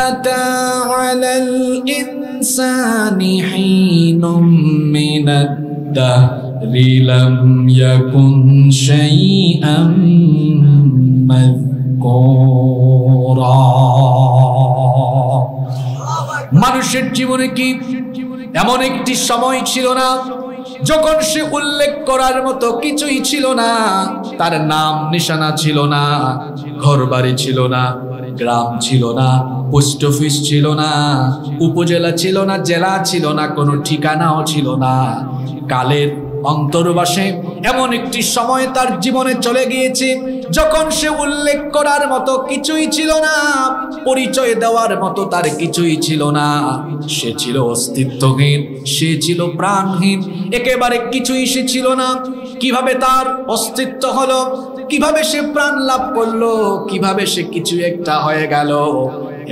আতা আলাল ইনসানি হিনুম মিনাদ দাহরি লাম ইয়াকুন শাইআম মাযকুরা। মানুষের জীবনে কি এমন একটি সময় ছিল না যখন সে উল্লেখ করার মতো কিছুই ছিল না? তার নাম নিশানা ছিল না, ঘর বাড়ি ছিল না, গ্রাম ছিল না, পোস্ট অফিস ছিল না, উপজেলা ছিল না, জেলা ছিল না, কোনো ঠিকানাও ছিল না। কালের অন্তর্বাসে এমন একটি সময় তার জীবনে চলে গিয়েছে যখন সে উল্লেখ করার মতো কিছুই ছিল না, পরিচয় দেওয়ার মতো তার কিছুই ছিল না। সে ছিল অস্তিত্বহীন, সে ছিল প্রাণহীন, একেবারে কিছুই সে ছিল না। কিভাবে তার অস্তিত্ব হলো, কিভাবে সে প্রাণ লাভ করলো, কিভাবে সে কিছু একটা হয়ে গেল?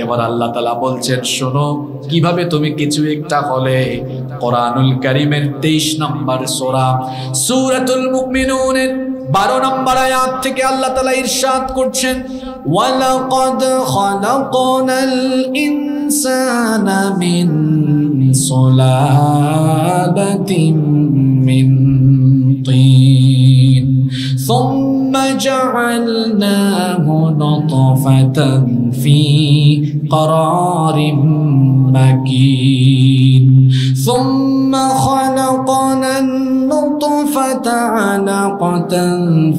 এবার আল্লাহ তাআলা বলছেন, শোনো কিভাবে তুমি কিছু একটা হলে। কোরআনুল কারীমের 23 নম্বর সূরা সূরাতুল মুমিনুনের 12 নম্বর আয়াত থেকে আল্লাহ তাআলা ইরশাদ করছেন, ওয়ালাকাদ খালাকনাল ইনসানা মিন সুলালাতিন মিন তিন সুম্মা জাআলনাহু নুতফাতান ফি قرارٍ مكين ثم خلقنا النطفة علقة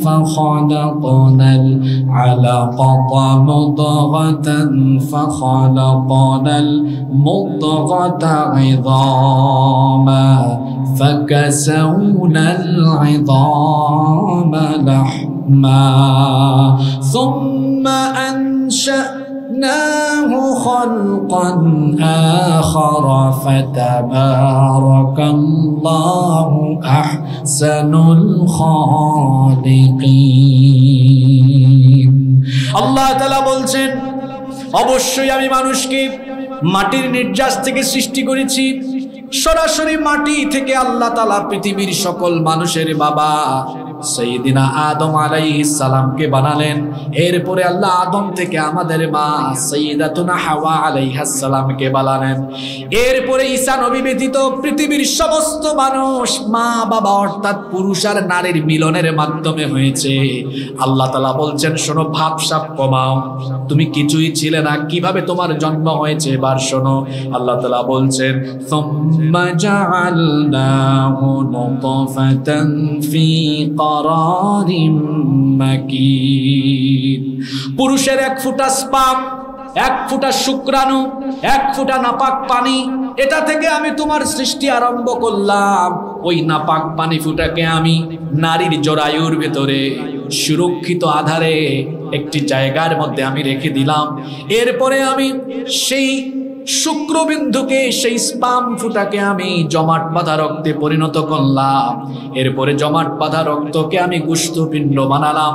فخلقنا العلقة مضغة فخلقنا المضغة عظاما فكسونا العظام لحما ثم أنشأناه خلقا آخر فتبارك الله أحسن الخالقين। আল্লাহ তাআলা বলছেন, অবশ্যই আমি মানুষকে মাটির নির্যাস থেকে সৃষ্টি করেছি। সরাসরি মাটি থেকে আল্লাহ তাআলা পৃথিবীর সকল মানুষের বাবা সাইয়্যিদিনা আদম আলাইহিস সালামকে বানালেন। এরপরে আল্লাহ আদম থেকে আমাদের মা সাইয়্যিদাতুনা হাওয়া আলাইহাস সালামকে বানালেন। এরপরে ঈসা নবী ব্যতীত পৃথিবীর সমস্ত মানুষ মা বাবা অর্থাৎ পুরুষ আর নারীর মিলনের মাধ্যমে হয়েছে। আল্লাহ তাআলা বলছেন, শোনো ভাবসাব কমাও, তুমি কিছুই ছিলে না, কিভাবে তোমার জন্ম হয়েছে এবার শোনো। আল্লাহ তাআলা বলছেন, সুম্মা জাআলনাহু নুতফাতান ফি قرارٍ مكين। পুরুষের 1 ফোঁটা স্পাম, 1 ফোঁটা শুক্রাণু, 1 ফোঁটা নাপাক পানি, এটা থেকে আমি তোমার সৃষ্টি আরম্ভ করলাম। ওই নাপাক পানি ফুটাকে আমি নারীর জরায়ুর ভেতরে সুরক্ষিত আধারে একটি জায়গার মধ্যে আমি রেখে দিলাম। এরপরে আমি সেই শুক্রবিন্দুকে, সেই স্পাম ফুটাকে আমি জমাট বাঁধা রক্তে পরিণত করলাম। এরপরে জমাট বাঁধা রক্তকে আমি গোশতপিণ্ড বানালাম।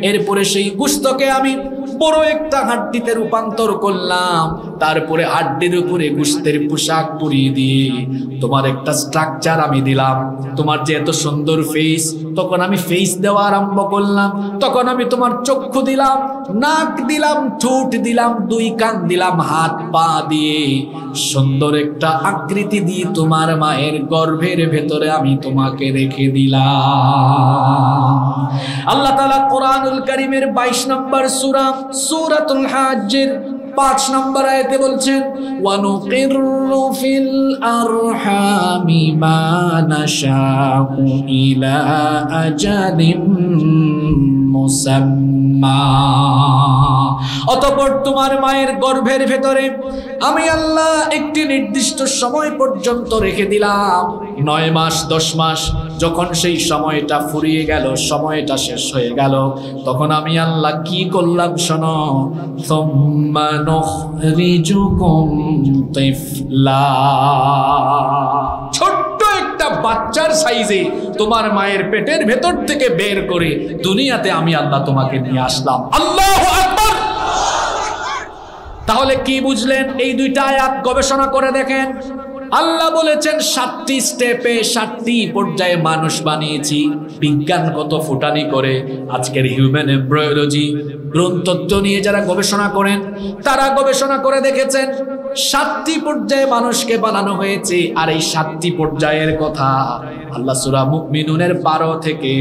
এরপরে সেই গোশতকে আমি বড় একটা হাড্ডিতে রূপান্তর করলাম। তারপরে হাড্ডির উপরে গোশতের পোশাক পরিয়ে দিয়ে তোমার একটা স্ট্রাকচার আমি দিলাম। তোমার যে এত সুন্দর ফেস, তখন আমি ফেস দেওয়া আরম্ভ করলাম। তখন আমি তোমার চক্ষু দিলাম, নাক দিলাম, ঠোঁট দিলাম, 2 কান দিলাম, হাত পা দিয়ে সুন্দর একটা আকৃতি দিয়ে তোমার মায়ের গর্ভের ভেতরে আমি তোমাকে রেখে দিলাম। আল্লাহ তাআলা কোরআনুল কারীমের 22 নম্বর সূরা সূরাতুল হাজ্জের 5 নম্বর আয়াতে বলছেন, ওয়ানুকিরু ফিল আরহামি মা নাশাউ ইলা আজালিম মুসাম্মা। অতঃপর তোমার মায়ের গর্ভের ভেতরে আমি আল্লাহ একটি নির্দিষ্ট সময় পর্যন্ত রেখে দিলাম, 9 মাস 10 মাস। যখন সেই সময়টা ফুরিয়ে গেল, সময়টা শেষ হয়ে গেল, তখন আমি আল্লাহ কি করলাম শোনো, সুম্মা নুখরিজুকুম তিফলা, ছোট্ট একটা বাচ্চার সাইজে তোমার মায়ের পেটের ভেতর থেকে বের করে দুনিয়াতে আমি আল্লাহ তোমাকে নিয়ে আসলাম। আল্লাহু আকবার। তাহলে কি বুঝলেন? এই 2টা আয়াত গবেষণা করে দেখেন। আল্লাহ বলেছেন 7টি স্টেপে 7টি পর্যায়ে মানুষ বানিয়েছি। বিজ্ঞানগত ফুটানি করে আজকের হিউম্যান এমব্রায়োলজি ভ্রূণতত্ত্ব নিয়ে যারা গবেষণা করেন, তারা গবেষণা করে দেখেছেন 7টি পর্যায়ে মানুষকে বানানো হয়েছে। আর এই 7টি পর্যায়ের কথা আল্লাহ সূরা মুমিনুনের 12 থেকে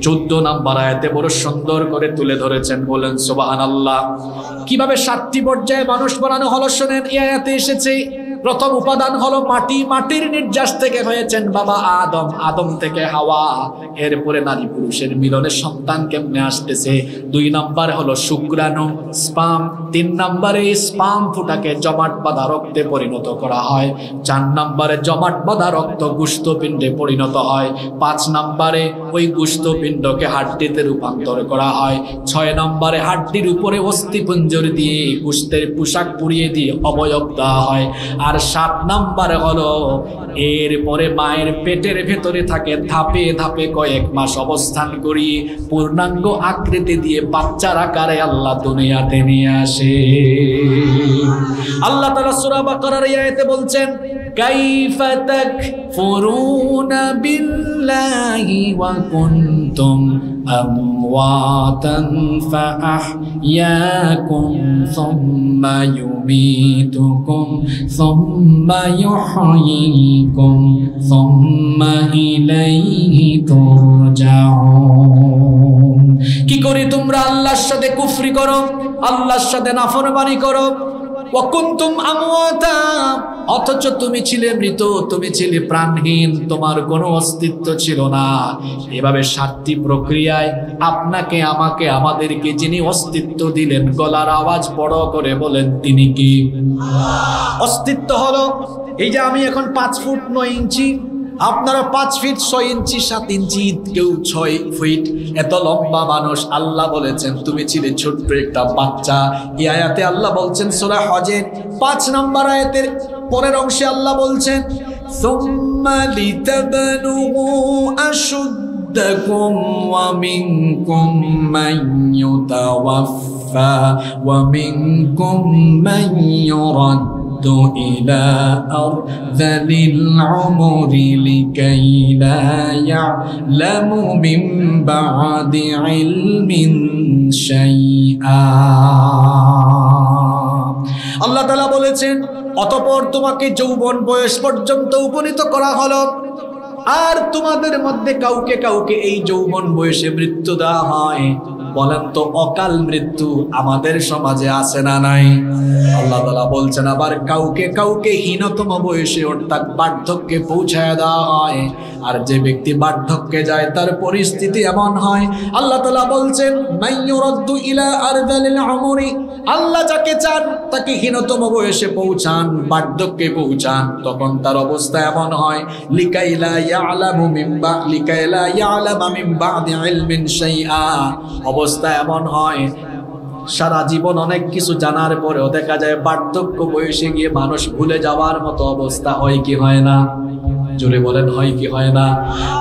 14 নম্বর আয়াতে বড় সুন্দর করে তুলে ধরেছেন। বলেন সুবহানাল্লাহ। কিভাবে 7টি পর্যায়ে মানুষ বানানো হলো শুনেন। এই আয়াতে এসেছে প্রথম উপাদান হলো মাটি, মাটির নির্যাস থেকে হয়েছেন বাবা আদম, আদম থেকে হাওয়া, এরপরে নারী পুরুষের মিলনে সন্তান কেমনে আসতেছে। 2 নাম্বার হলো শুক্রাণু স্পাম, 3 নম্বরে স্পাম ফুটাকে জমাট বাঁধা রক্তে পরিণত করা হয়, 4 নম্বরে জমাট বাঁধা রক্ত গোশতপিণ্ডে পরিণত হয়, 5 নম্বরে ওই গোশতপিণ্ডকে হাড্ডিতে রূপান্তর করা হয়, 6 নম্বরে হাড্ডির উপরে অস্থিপুঞ্জর দিয়ে গোশতের পোশাক পুড়িয়ে দিয়ে অবয়ব দেওয়া হয়। আর 7 নম্বরে হলো এরপরে মায়ের পেটের ভেতরে থাকে ধাপে ধাপে কয়েক মাস অবস্থান করিয়ে পূর্ণাঙ্গ আকৃতি দিয়ে বাচ্চার আকারে আল্লাহ দুনিয়াতে নিয়ে আসে। আল্লাহ তাআলা সূরা বাকারার আয়াতে বলছেন কাইফা তাকফুরুনা বিল্লাহি ওয়া কুনতুম আমওয়াতান ফাআহইয়াকুম সুম্মা ইউমীতুকুম সুম্মা ইউহয়ীকুম সুম্মা ইলাইহি তুরজাউন। কি করে তোমরা আল্লাহর সাথে কুফরি করো, আল্লাহর সাথে নাফরমানি করো। ওয়া কুনতুম আমওয়াতা, অথচ তুমি ছিলে মৃত, তুমি ছিলে প্রাণহীন, তোমার কোনো অস্তিত্ব ছিল না। এভাবে 7টি প্রক্রিয়ায় আপনাকে আমাকে আমাদেরকে যিনি অস্তিত্ব দিলেন, গলার আওয়াজ বড় করে বলেন তিনি কি? অস্তিত্ব হলো এই যে আমি এখন 5 ফুট 9 ইঞ্চি, আপনারা 5 ফিট 6 ইঞ্চি 7 ইঞ্চি, কেউ 6 ফিট, এত লম্বা মানুষ। আল্লাহ বলেছেন তুমি ছিলে ছোট্ট একটা বাচ্চা। এই আয়াতে আল্লাহ বলছেন সূরা হজের 5 নম্বর আয়াতের পরের অংশে আল্লাহ বলছেন সুম্মা লিতাবলুগু আশুদ্দাকুম ওয়া মিনকুম মান ইউতাওয়াফফা ওয়া মিনকুম মান ইউরাদ إلى أرذل العمر لكي لا يعلم من بعد علم شيئا। আল্লাহ তাআলা বলেছেন অতঃপর তোমাকে যৌবন বয়স পর্যন্ত উপনীত করা হলো, আর তোমাদের মধ্যে কাউকে কাউকে এই যৌবন বয়সে মৃত্যু দেওয়া হয়। বলেন তো অকাল মৃত্যু আমাদের সমাজে আছে না নাই? আল্লাহ তাআলা বলছেন আবার কাউকে কাউকে হীনতম বয়সে অর্থাৎ বার্ধক্যে পৌঁছায় দেওয়া হয়। আর যে ব্যক্তি বার্ধক্যে যায় তার পরিস্থিতি এমন হয়, আল্লাহ তাআলা বলছেন মাইয়ুরাদ্দু ইলা আরযালিল উমরি, আল্লাহ যাকে চান তাকে হীনতম বয়সে পৌঁছান, বার্ধক্যে পৌঁছান, তখন তার অবস্থা এমন হয় লিকাইলা ইয়ালামু মিন বাদি ইলমিন শাইআ, অবস্থা এমন হয় সারা জীবন অনেক কিছু জানার পরেও দেখা যায় বার্ধক্য বয়সে গিয়ে মানুষ ভুলে যাওয়ার মতো অবস্থা হয় কি হয় না? জোরে বলেন হয় কি হয় না?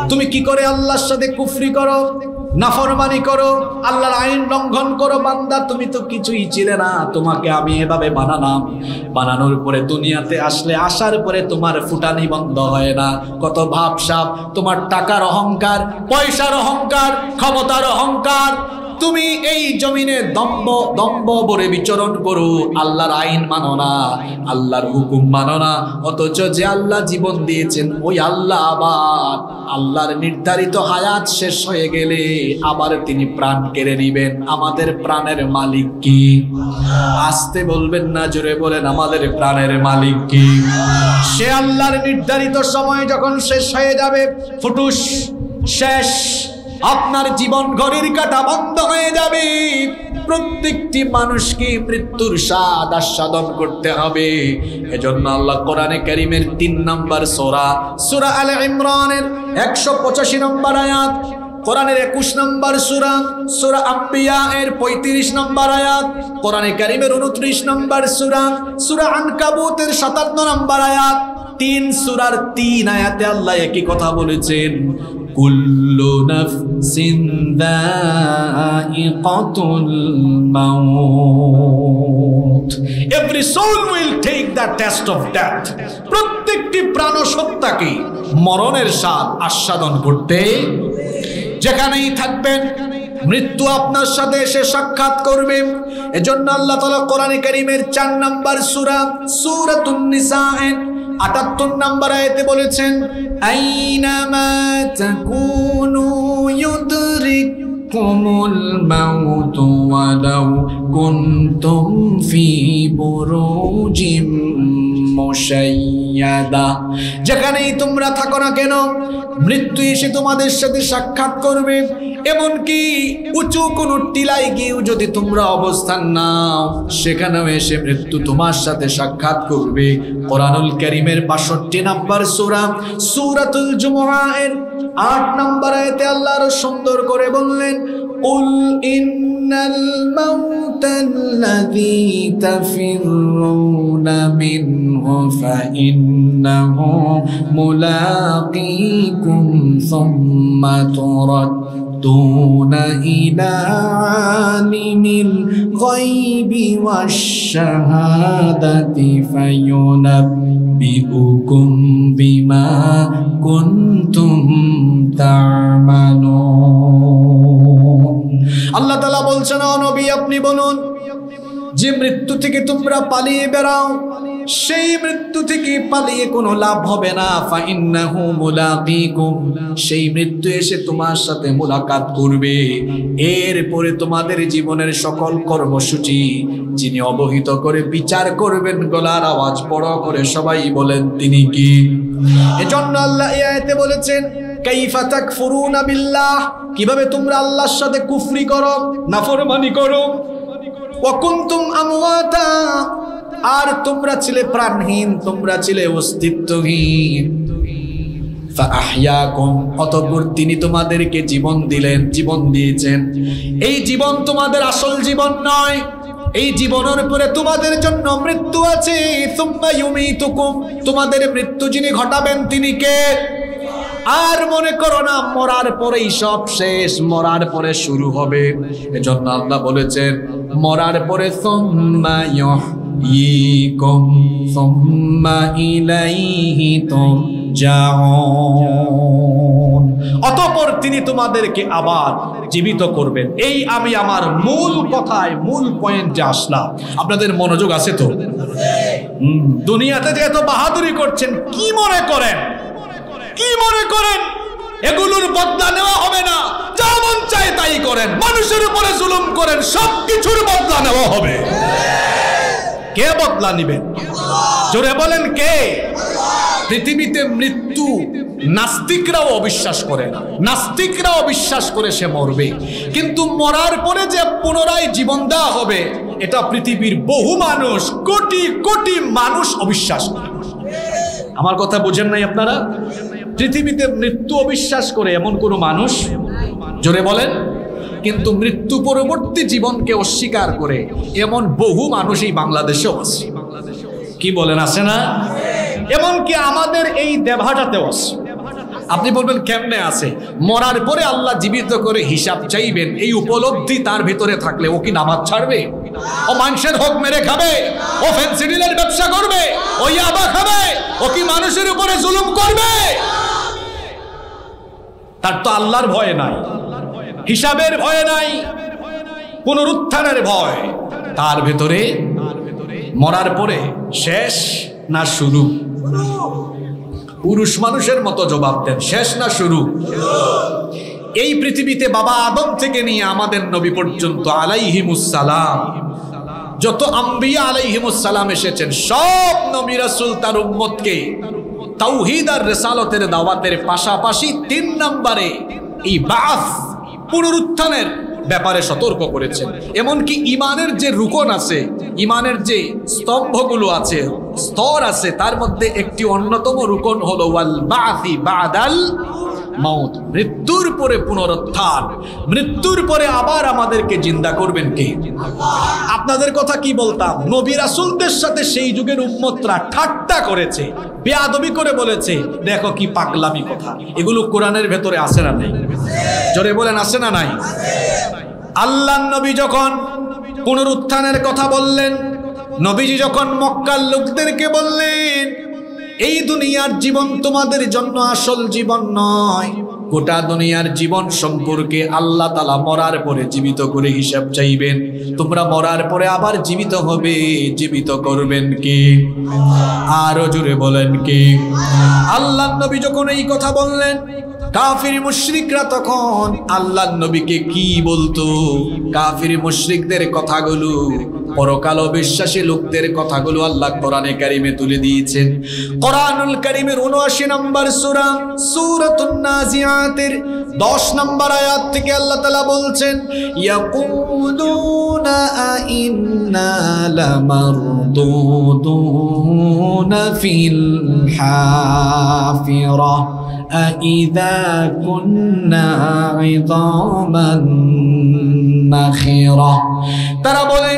তুমি কি করে আল্লাহর সাথে কুফরি করো, নাফরমানি করো, আল্লাহর আইন লঙ্ঘন করো। বান্দা তুমি তো কিছুই ছিলে না, তোমাকে আমি এভাবে বানালাম। বানানোর পরে দুনিয়াতে আসলে, আসার পরে তোমার ফুটানি বন্ধ হয় না। কত ভাবসাব, তোমার টাকার অহংকার, পয়সার অহংকার, ক্ষমতার অহংকার, তুমি এই জমিনে দম্ভ ভরে বিচরণ করো, আল্লাহর আইন মানো না, আল্লাহর হুকুম মানো না। অথচ যে আল্লাহ জীবন দিয়েছেন ওই আল্লাহ আবার আল্লাহর নির্ধারিত হায়াত শেষ হয়ে গেলে আবার তিনি প্রাণ কেড়ে নিবেন। আমাদের প্রাণের মালিক কি? আসতে বলবেন না, জোরে বলেন আমাদের প্রাণের মালিক কি? সে আল্লাহর নির্ধারিত সময় যখন শেষ হয়ে যাবে, ফুটুস শেষ, আপনার জীবন ঘড়ির কাঁটা বন্ধ হয়ে যাবে। প্রত্যেকটি মানুষকে মৃত্যুর স্বাদ আস্বাদন করতে হবে। এজন্য আল্লাহ কোরআনে কারীমের 3 নম্বর সূরা আলে ইমরানের 185 নম্বর আয়াত, কোরআনের 21 নম্বর সূরা আম্বিয়া এর 35 নম্বর আয়াত, কোরআনে কারীমের 29 নম্বর সূরা আনকাবুতের 57 নম্বর আয়াত, 3 সূরার 3 আয়াতে আল্লাহ একই কথা বলেছেন, কুল্লু নাফসিন যায়িকাতুল মাউত, every soul will take the taste of death. প্রত্যেকটি প্রাণসত্তাকে মরণের স্বাদ আস্বাদন করতে যেখানেই থাকবেন মৃত্যু আপনার সাথে এসে সাক্ষাৎ করবে। এজন্য আল্লাহ তাআলা কোরআনে কারীমের 4 নম্বর সূরা সূরাতুন নিসা 78 নম্বর আয়াতে বলেছেন, আইনামা তাকুনু ইউদরিকুমুল মাউতু ওয়ালাউ কুনতুম ফি বুরুজিম মুশাইয়াদা। যেখানেই তোমরা থাকো না কেন মৃত্যু এসে তোমাদের সাথে সাক্ষাৎ করবে। এমনকি উঁচু কোনো টিলায় গিয়েও যদি তোমরা অবস্থান নাও, সেখানেও এসে মৃত্যু তোমার সাথে সাক্ষাৎ করবে। কোরআনুল কারীমের 62 নম্বর সূরা সূরাতুল জুমুআ 8 নম্বর আয়াতে আল্লাহ আরো সুন্দর করে বললেন, কুল ইন্নাল মাউতাল্লাযী তাফিরুনা মিনহু ফাইন্নাহু মুলাকীকুম সুম্মা তুরাদ্দুনা ইলা আলিমিল গায়বি ওয়াশ শাহাদাতি ফায়ুনাব্বিউকুম বিমা কুনতুম তা'মালুন। আল্লাহ তাআলা বলছেন, ও নবী আপনি বলুন, যে মৃত্যু থেকে তোমরা পালিয়ে বেড়াও, সেই মৃত্যু থেকে পালিয়ে কোনো লাভ হবে না। ফাইন্নাহু মুলাকীকুম, সেই মৃত্যু এসে তোমার সাথে মুলাকাত করবে। এরপরে তোমাদের জীবনের সকল কর্মসূচি যিনি অবহিত করে বিচার করবেন। গলার আওয়াজ বড় করে সবাই বলেন, তিনি কি? এজন্য আল্লাহ এই আয়াতে বলেছেন, কাইফা তাকফুরুনা বিল্লাহ, কিভাবে তোমরা আল্লাহর সাথে কুফরি করো, নাফরমানি করো। ওয়া কুনতুম আমওয়াতা, আর তোমরা ছিলে প্রাণহীন, তোমরা ছিলে অস্তিত্বহীন। ফাআহইয়াকুম, অতঃপর তিনি তোমাদেরকে জীবন দিলেন, জীবন দিয়েছেন। এই জীবন তোমাদের আসল জীবন নয়, এই জীবনের পরে তোমাদের জন্য মৃত্যু আছে। সুম্মা ইউমীতুকুম, তোমাদের মৃত্যু যিনি ঘটাবেন তিনি কে? আর মনে করো না মরার পরেই সব শেষ, মরার পরে শুরু হবে। এজন্য আল্লাহ বলেছেন, মরার পরে সুম্মা ইউহয়িকুম সুম্মা ইলাইহি তুরজাউন, অতঃপর তিনি তোমাদেরকে আবার জীবিত করবেন। এই আমি আমার মূল কথায়, মূল পয়েন্টে আসলাম। আপনাদের মনোযোগ আছে তো? দুনিয়াতে যে এত বাহাদুরি করছেন, কি মনে করেন, কি মনে করেন এগুলোর বদলা নেওয়া হবে না? যা মন চায় তাই করেন, মানুষের উপরে জুলুম করেন, সবকিছুর বদলা নেওয়া হবে। কে বদলা নিবেন? জোরে বলেন কে? পৃথিবীতে মৃত্যু নাস্তিকরাও অবিশ্বাস করে না, নাস্তিকরাও বিশ্বাস করে সে মরবে, কিন্তু মরার পরে যে পুনরায় জীবন দেওয়া হবে এটা পৃথিবীর বহু মানুষ, কোটি কোটি মানুষ অবিশ্বাস করে। আমার কথা বুঝেন নাই আপনারা? পৃথিবীতে মৃত্যু অবিশ্বাস করে এমন কোনো মানুষ, জোরে বলেন, কিন্তু মৃত্যু পরবর্তী জীবনকে অস্বীকার করে এমন বহু মানুষ এই বাংলাদেশেও আছে। কি বলেন, আছে না? এমনকি আমাদের এই দেবহাটাতেও আছে। আপনি বলবেন কেমনে আছে? মরার পরে আল্লাহ জীবিত করে হিসাব চাইবেন, এই উপলব্ধি তার ভিতরে থাকলে ও কি নামাজ ছাড়বে? ও মানুষের হক মেরে খাবে? ও ফেন্সিডিলের ব্যবসা করবে? ও ইয়াবা খাবে? ও কি মানুষের উপরে জুলুম করবে? তার তো আল্লাহর ভয় নাই, হিসাবের ভয় নাই, পুনরুত্থানের ভয় তার ভেতরে। মরার পরে শেষ না শুরু? পুরুষ মানুষের মতো জবাব দেন, শেষ না শুরু? এই পৃথিবীতে বাবা আদম থেকে নিয়ে আমাদের নবী পর্যন্ত আলাইহিমুস সালাম, যত আম্বিয়া আলাইহিমুস সালাম এসেছেন, সব নবী রাসূল তার উম্মতকে তাওহীদ আর রিসালাতের দাওয়াতের পাশাপাশি 3 নম্বরে এই বাস, পুনরুত্থানের ব্যাপারে সতর্ক করেছেন। এমনকি ইমানের যে রুকন আছে, ইমানের যে স্তম্ভগুলো আছে, স্তর আছে, তার মধ্যে একটি অন্যতম রুকন হলো ওয়াল বাসি বাদাল মাউত, মৃত্যুর পরে পুনরুত্থান। মৃত্যুর পরে আবার আমাদেরকে জিন্দা করবেন কে? আপনাদের কথা কি বলতাম, নবী রাসূলদের সাথে সেই যুগের উম্মতরা ঠাট্টা করেছে, বেয়াদবি করে বলেছে, দেখো কি পাগলামি কথা। এগুলো কোরআনের ভেতরে আছে না নাই? জোরে বলেন, আছে না নাই? আল্লাহর নবী যখন পুনরুত্থানের কথা বললেন, নবীজি যখন মক্কার লোকদেরকে বললেন এই দুনিয়ার জীবন তোমাদের জন্য আসল জীবন নয়। গোটা দুনিয়ার জীবন সম্পর্কে আল্লাহ তাআলা মরার পরে জীবিত করে হিসাব চাইবেন। তোমরা মরার পরে আবার জীবিত হবে, জীবিত করবেন কে? আরো জোরে বলেন কে? আল্লাহর নবী যখন এই কথা বললেন, কাফির মুশরিকরা তখন আল্লাহর নবীকে কি বলতো? কাফির মুশরিকদের কথাগুলো, পরকাল অবিশ্বাসী লোকদের কথাগুলো আল্লাহ কোরআনে কারিমে তুলে দিয়েছেন। কোরআনুল কারিমের ৭৯ নম্বর সূরা সূরাতুন নাজিআতের ১০ নম্বর আয়াত থেকে আল্লাহ তাআলা বলছেন, ইয়াকুলুনা আইন্না লামারদুদুনা ফিল হাফিরা আইযা কুন্না ইযামান নাখিরা। তারা বলে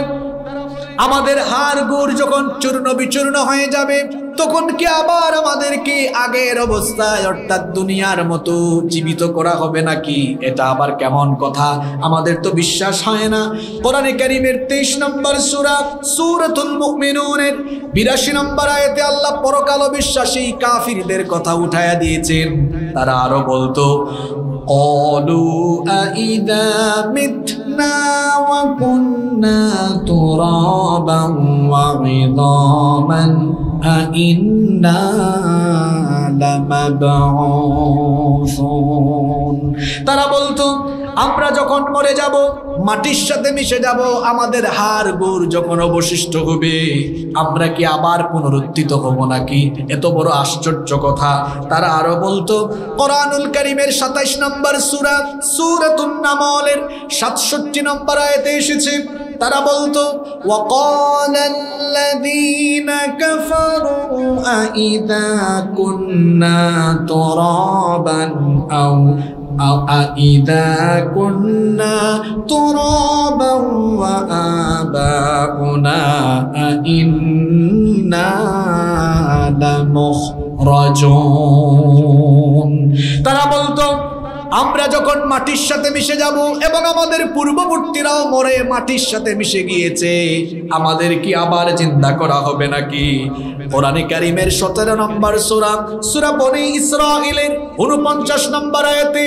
আমাদের হাড় গোড় যখন চূর্ণ বিচূর্ণ হয়ে যাবে তখন কি আবার আমাদেরকে আগের অবস্থায় অর্থাৎ দুনিয়ার মতো জীবিত করা হবে নাকি? এটা আবার কেমন কথা? আমাদের তো বিশ্বাস হয় না। কোরআনে কারীমের ২৩ নম্বর সূরা সূরাতুল মুমিনুনের ৮২ নম্বর আয়াতে আল্লাহ পরকাল বিশ্বাসী কাফিরদের কথা উঠায়া দিয়েছেন। তারা আরো বলতো, قالوا أإذا متنا وكنا ترابا وعظاما أإنا لمبعوثون। তারা বলতো আমরা যখন মরে যাব, মাটির সাথে মিশে যাব, আমাদের হাড় গোড় যখন অবশিষ্ট হবে, আমরা কি আবার পুনরুত্থিত হব নাকি? এত বড় আশ্চর্য কথা। তারা আরো বলতো, কোরআনুল কারীমের ২৭ নম্বর সূরা সূরাতুন নামলের ৬৭ নম্বর আয়াতে এসেছে, তারা বলতো, ওয়াকালাল্লাযীনা কাফারু আইযা কুন্না তুরাবান আও আইযা কুন্না তুরাবান ওয়া আবাউনা আইন্না লামুখরাজুন। তারা বলতো আমরা যখন মাটির সাথে মিশে যাব এবং আমাদের পূর্ববর্তীরাও মরে মাটির সাথে মিশে গিয়েছে, আমাদের কি আবার জিন্দা করা হবে নাকি? কোরআনে কারীমের ১৭ নম্বর সূরা সূরা বনী ইসরাঈলের ৪৯ নম্বর আয়াতে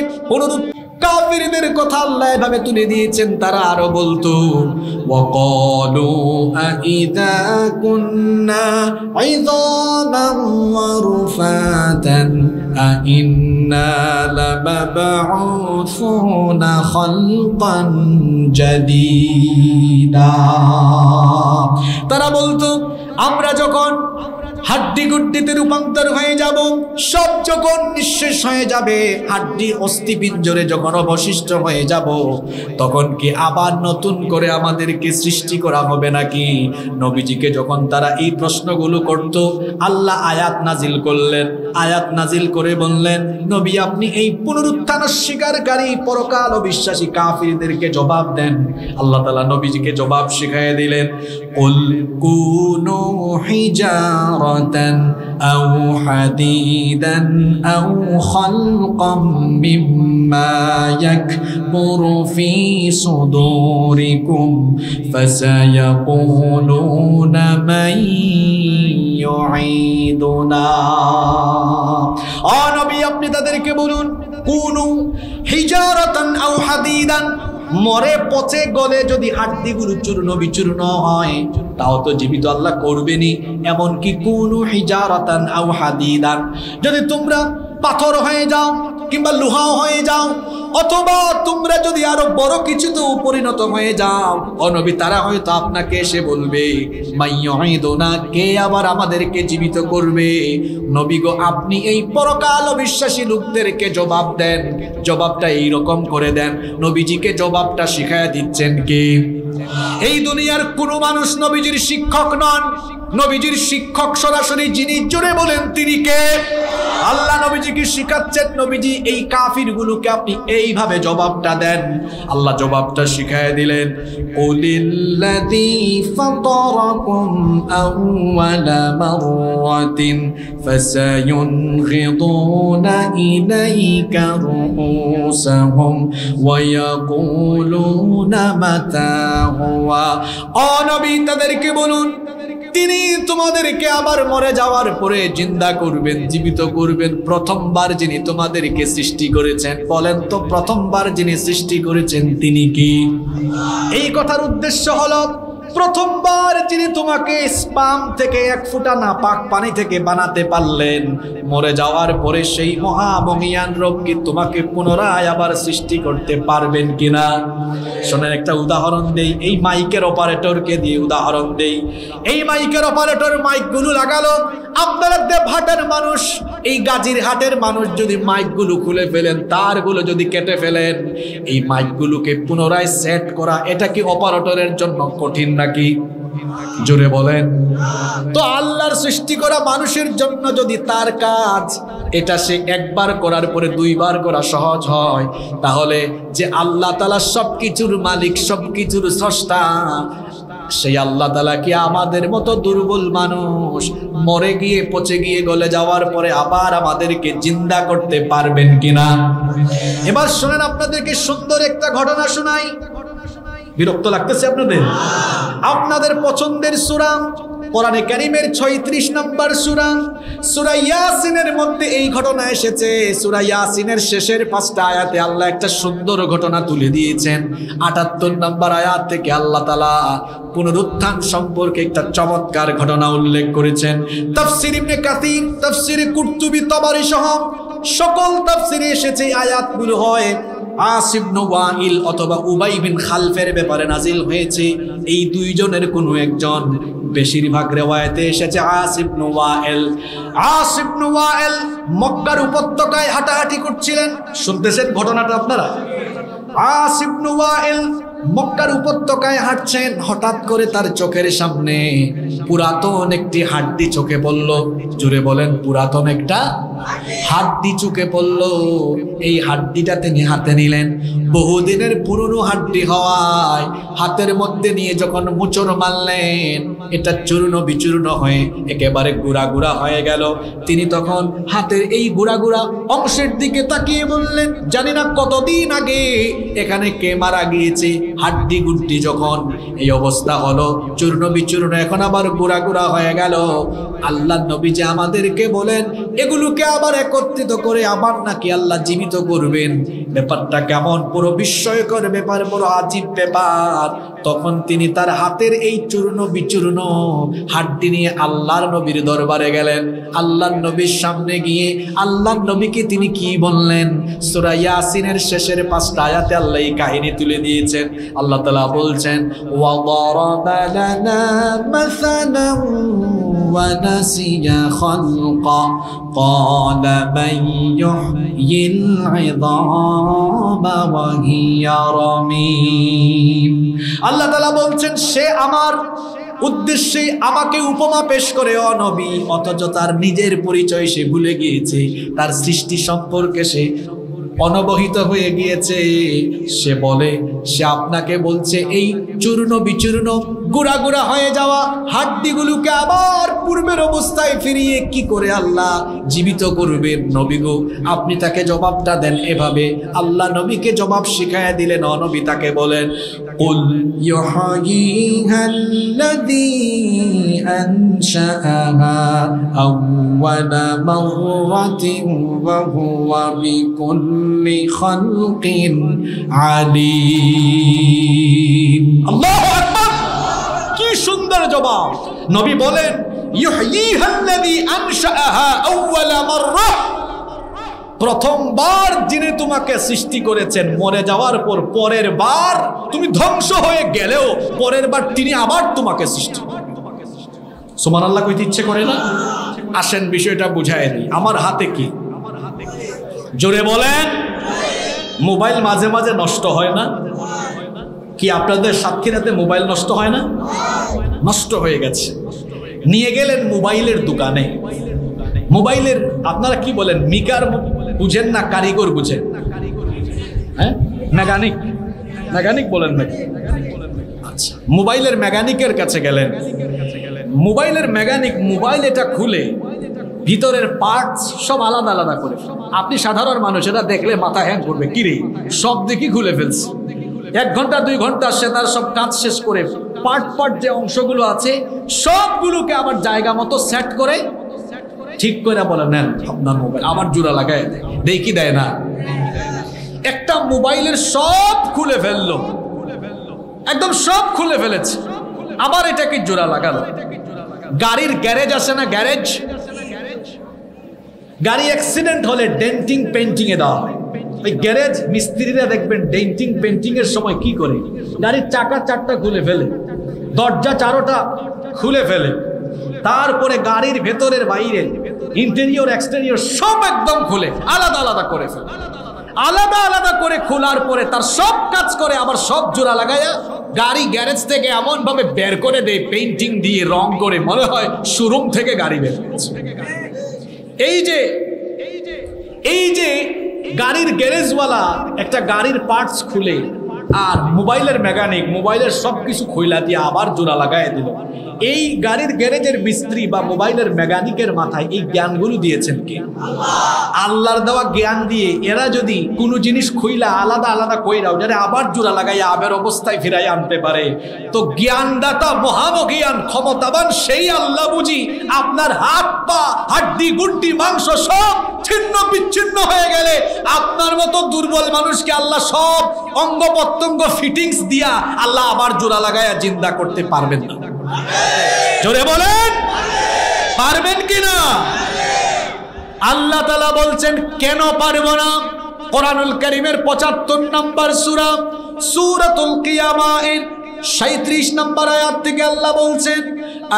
কাফিরদের কথা আল্লাহ এভাবে তুলে দিয়েছেন। তারা আরো বলতো, ওয়াকালু আইযা কুন্না ইযামান ওয়া রুফাতান আইন্না লামাবউসুনা খালকান জাদীদা। তারা বলতো আমরা যখন হাড্ডি গুড্ডিতে রূপান্তর হয়ে যাব, সব যখন নিঃশেষ হয়ে যাবে, হাড্ডি অস্থি পিঞ্জরে যখন অবশিষ্ট হয়ে যাব, তখন কি আবার নতুন করে আমাদেরকে সৃষ্টি করা হবে নাকি? নবীজিকে যখন তারা এই প্রশ্নগুলো করত, আল্লাহ আয়াত নাজিল করলেন। আয়াত নাজিল করে বললেন, নবী আপনি এই পুনরুত্থান স্বীকারকারী পরকাল অবিশ্বাসী কাফিরদেরকে জবাব দেন। আল্লাহ তাআলা নবীজিকে জবাব শিখিয়ে দিলেন, কুল কুনু হিজারাতান আও হাদিদান আও খালকাম মিম্মা ইয়াকবুরু ফি সুদুরিকুম ফাসায়াকুলুনা মান ইউঈদুনা। ও নবী আপনি তাদেরকে বলুন, কুনু হিজারাতান আও হাদিদান, মরে পচে গলে যদি হাড্ডিগুলো চূর্ণ বিচূর্ণ হয় তাও তো জীবিত আল্লাহ করবেনই। এমনকি কুনু হিজারাতান আও হাদিদান, যদি তোমরা পাথর হয়ে যাও কিংবা লোহাও হয়ে যাও, অথবা তোমরা যদি আরো বড় কিছুতে পরিণত হয়ে যাও, ও নবী তারা হয়তো আপনাকে এসে বলবে, মাইয়ুঈদুনা, কে আবার আমাদেরকে জীবিত করবে? নবী গো আপনি এই পরকাল অবিশ্বাসী লোকদেরকে জবাব দেন, জবাবটা এইরকম করে দেন। নবীজিকে জবাবটা শিখায়া দিচ্ছেন কে? এই দুনিয়ার কোনো মানুষ নবীজির শিক্ষক নন। নবীজির শিক্ষক সরাসরি যিনি, জোরে বলেন তিনি কে? আল্লাহ নবীজিকে শিখাচ্ছেন, নবীজি এই কাফিরগুলোকে আপনি এইভাবে জবাবটা দেন। আল্লাহ জবাবটা শিখায় দিলেন, কুলিল্লাযী ফাতারাকুম আউওয়ালা মাররাতিন ফাসায়ুনগিদুনা ইলাইকা রুউসাহুম ওয়া ইয়াকুলুনা মাতা হুয়া। ও নবী তাদেরকে বলুন, তিনি তোমাদেরকে আবার মরে যাওয়ার পরে জিন্দা করবেন, জীবিত করবেন। প্রথমবার যিনি তোমাদেরকে সৃষ্টি করেছেন, বলেন তো প্রথমবার যিনি সৃষ্টি করেছেন তিনি কি? এই কথার উদ্দেশ্য হলো প্রথমবার যিনি তোমাকে স্পাম থেকে এক ফোঁটা নাপাক পানি থেকে বানাতে পারলেন, মরে যাওয়ার পরে সেই মহামহিয়ান রব কি তোমাকে পুনরায় আবার সৃষ্টি করতে পারবেন কিনা? শোনেন, একটা উদাহরণ দেই, এই মাইকের অপারেটরকে দিয়ে উদাহরণ দেই। এই মাইকের অপারেটর মাইকগুলো লাগালো, আপনারা দেবহাটের মানুষ, এই গাজীর হাটের মানুষ যদি মাইকগুলো খুলে ফেলেন, তারগুলো যদি কেটে ফেলেন, এই মাইকগুলোকে পুনরায় সেট করা এটা কি অপারেটরের জন্য কঠিন নাকি? জোরে বলেন। তো আল্লাহর সৃষ্টি করা মানুষের জন্য যদি তার কাজ এটা সে একবার করার পরে দুইবার করা সহজ হয়, তাহলে যে আল্লাহ তাআলা সবকিছুর মালিক, সবকিছুর স্রষ্টা, সেই আল্লাহ তাআলা কি আমাদের মতো দুর্বল মানুষ মরে গিয়ে পচে গিয়ে গলে যাওয়ার পরে আবার আমাদেরকে জিন্দা করতে পারবেন কিনা? এবার শুনেন, আপনাদেরকে সুন্দর একটা ঘটনা শোনাই। বিরক্ত লাগতেছে আপনাদের? আপনাদের পছন্দের সূরা কোরআনে কারীমের 36 নম্বর সূরা, সূরা ইয়াসিনের মধ্যে এই ঘটনা এসেছে। সূরা ইয়াসিনের শেষের 5টা আয়াতে আল্লাহ একটা সুন্দর ঘটনা তুলে দিয়েছেন। 78 নম্বর আয়াত থেকে আল্লাহ তাআলা পুনরুত্থান সম্পর্কে একটা চমৎকার ঘটনা উল্লেখ করেছেন। তাফসীর ইবনে কাসির, তাফসীর কুরতুবী, তাবারী সহ সকল তাফসীরে এসেছে আয়াতগুলো হয় আসিফ ইবনে ওয়াইল অথবা উবাই বিন খালফের ব্যাপারে নাজিল হয়েছে। এই দুইজনের কোনো একজন, বেশিরভাগ রিওয়ায়াতে এসেছে আসিফ ইবনে ওয়াইল। আসিফ ইবনে ওয়াইল মক্কার উপত্যকায় হাঁটাহাঁটি করছিলেন। শুনতেছেন ঘটনাটা আপনারা? আসিফ ইবনে ওয়াইল মক্কার উপত্যকায় হাঁটছেন, হঠাৎ করে তার চোখের সামনে পুরাতন একটি হাড্ডি চোখে পড়ল। জোরে বলেন, পুরাতন একটা হাড্ডি চোখে পড়ল। এই হাড্ডিটা তিনি হাতে নিলেন। বহুদিনের পুরনো হাড্ডি হওয়ায় হাতের মধ্যে নিয়ে যখন মুচড় মারলেন, এটা চূর্ণ বিচূর্ণ হয়ে একেবারে গুড়া গুড়া হয়ে গেল। তিনি তখন হাতের এই গুড়া গুড়া অংশের দিকে তাকিয়ে বললেন, জানি না কতদিন আগে এখানে কে মারা গিয়েছে। হাড্ডি গুড্ডি যখন এই অবস্থা হলো, চূর্ণ বিচূর্ণ এখন আবার গুড়া গুড়া হয়ে গেল, আল্লাহ নবী যে আমাদেরকে বলেন এগুলোকে আবার একত্রিত করে আবার নাকি আল্লাহ জীবিত করবেন। ব্যাপারটা কেমন, পুরো বিস্ময়কর ব্যাপার, পুরো আজীব ব্যাপার। তখন তিনি তার হাতের এই চূর্ণ বিচূর্ণ হাড্ডি নিয়ে আল্লাহর নবীর দরবারে গেলেন। আল্লাহর নবীর সামনে গিয়ে আল্লাহর নবীকে তিনি কি বললেন? সূরা ইয়াসিনের শেষের 5টা আয়াতে আল্লাহ এই কাহিনী তুলে দিয়েছেন। আল্লাহ তাআলা বলছেন, ওয়া দারাবা লানা মাসালান ওয়া নাসিয়া খালকা ক্বালা মান ইউহয়িল ইযামা ওয়া হিয়া রামীম। আল্লাহ তাআলা বলছেন, সে আমার উদ্দেশ্যে আমাকে উপমা পেশ করে ও নবী, অথচ তার নিজের পরিচয় সে ভুলে গিয়েছে, তার সৃষ্টি সম্পর্কে সে অনবহিত হয়ে গিয়েছে। সে বলে, সে আপনাকে বলছে এই চূর্ণ বিচূর্ণ গুড়া গুড়া হয়ে যাওয়া হাড্ডিগুলোকে আবার পূর্বের অবস্থায় ফিরিয়ে কি করে আল্লাহ জীবিত করবেন। নবী গো, আপনি তাকে জবাবটা দেন এভাবে। আল্লাহ নবীকে জবাব শিখায়া দিলেন। নবী তাকে বলেন, কুল ইউহয়িহাল্লাযী আনশাআহা আউওয়ালা মাররাতিন ওয়া হুয়া বিকুল্লি খালকিন আলীম। আল্লাহু আকবার! কি সুন্দর জবাব! নবী বলেন, ইউহয়িহাল্লাযী আনশাআহা আউওয়ালা মাররা, প্রথমবার যিনি তোমাকে সৃষ্টি করেছেন, মরে যাওয়ার পর পরের বার তুমি ধ্বংস হয়ে গেলেও পরের বার তিনি আবার তোমাকে সৃষ্টি। সুবহানাল্লাহ কইতে ইচ্ছে করে না? আসেন বিষয়টা বুঝায় দিই। আমার হাতে কি? জোরে বলেন। মোবাইল মাঝে মাঝে নষ্ট হয় না? কি আপনাদের সাক্ষীরাতে মোবাইল নষ্ট হয় না? নষ্ট হয়ে গেছে, নিয়ে গেলেন মোবাইলের দোকানে। মোবাইলের আপনারা কি বলেন, মিকার বুঝেন না কারিগর বুঝেন? হ্যাঁ, মেকানিক, মেকানিক বলেন নাকি? আচ্ছা, মোবাইলের মেকানিকের কাছে গেলেন। মোবাইলের মেকানিক মোবাইল এটা খুলে ভিতরের পার্টস সব আলাদা আলাদা করে। আপনি সাধারণ মানুষ এটা দেখলে মাথা হ্যাং করবে, কি রে সব দেখি খুলে ফেলছে। 1 ঘন্টা 2 ঘন্টা সে তার সব কাজ শেষ করে পার্ট পার্ট যে অংশগুলো আছে সবগুলোকে আবার জায়গা মতো সেট করে ঠিক করে বলে নেন আপনার মোবাইল, আবার জোড়া লাগায় দেয়। দেয় কি দেয় না? একটা মোবাইলের সব খুলে ফেললো, একদম সব খুলে ফেলেছে, আবার এটাকে জোড়া লাগালো। গাড়ির গ্যারেজ আছে না, গ্যারেজ, গাড়ি অ্যাক্সিডেন্ট হলে ডেন্টিং পেন্টিং এ দেওয়া হয়। ওই গ্যারেজ মিস্ত্রিরা দেখবেন ডেন্টিং পেন্টিং এর সময় কি করে, গাড়ির চাকা 4টা খুলে ফেলে, দরজা 4টা খুলে ফেলে, তারপরে গাড়ির ভেতরের বাইরে ইন্টেরিয়র এক্সটেরিয়র সব একদম খুলে আলাদা আলাদা করে ফেলে। আলাদা আলাদা করে খোলার পরে তার সব কাজ করে আবার সব জোড়া লাগায়া গাড়ি গ্যারেজ থেকে এমন ভাবে বের করে দেয় পেইন্টিং দিয়ে রং করে, মনে হয় শোরুম থেকে গাড়ি বের হয়েছে। এই যে গাড়ির গ্যারেজওয়ালা একটা গাড়ির পার্টস খুলে আর মোবাইলের মেকানিক মোবাইলের সবকিছু খোলা দিয়ে আবার জোড়া লাগায় দিল, এই গাড়ির গ্যারেজের মিস্ত্রি বা মোবাইলের মেকানিকের মাথায় এই জ্ঞানগুলো দিয়েছেন কে? আল্লাহর দেওয়া জ্ঞান দিয়ে এরা যদি কোনো জিনিস খুইলা আলাদা আলাদা কইরাও যারা আবার জোড়া লাগাইয়া আবের অবস্থায় ফিরাই আনতে পারে, তো জ্ঞানদাতা মহামজ্ঞান ক্ষমতাবান সেই আল্লাহ বুঝি আপনার হাত পা হাড্ডি গুড্ডি মাংস সব ছিন্ন বিচ্ছিন্ন হয়ে গেলে আপনার মতো দুর্বল মানুষকে আল্লাহ সব অঙ্গ প্রত্যঙ্গ ফিটিংস দিয়া আল্লাহ আবার জোড়া লাগাইয়া জিন্দা করতে পারবেন না? জোরে বলেন পারবেন কিনা? আল্লাহ তাআলা বলছেন কেন পারবো না? কোরআনুল কারীমের 75 নম্বর সূরা সূরাতুল কিয়ামাহ 37 নম্বর আয়াত থেকে আল্লাহ বলছেন,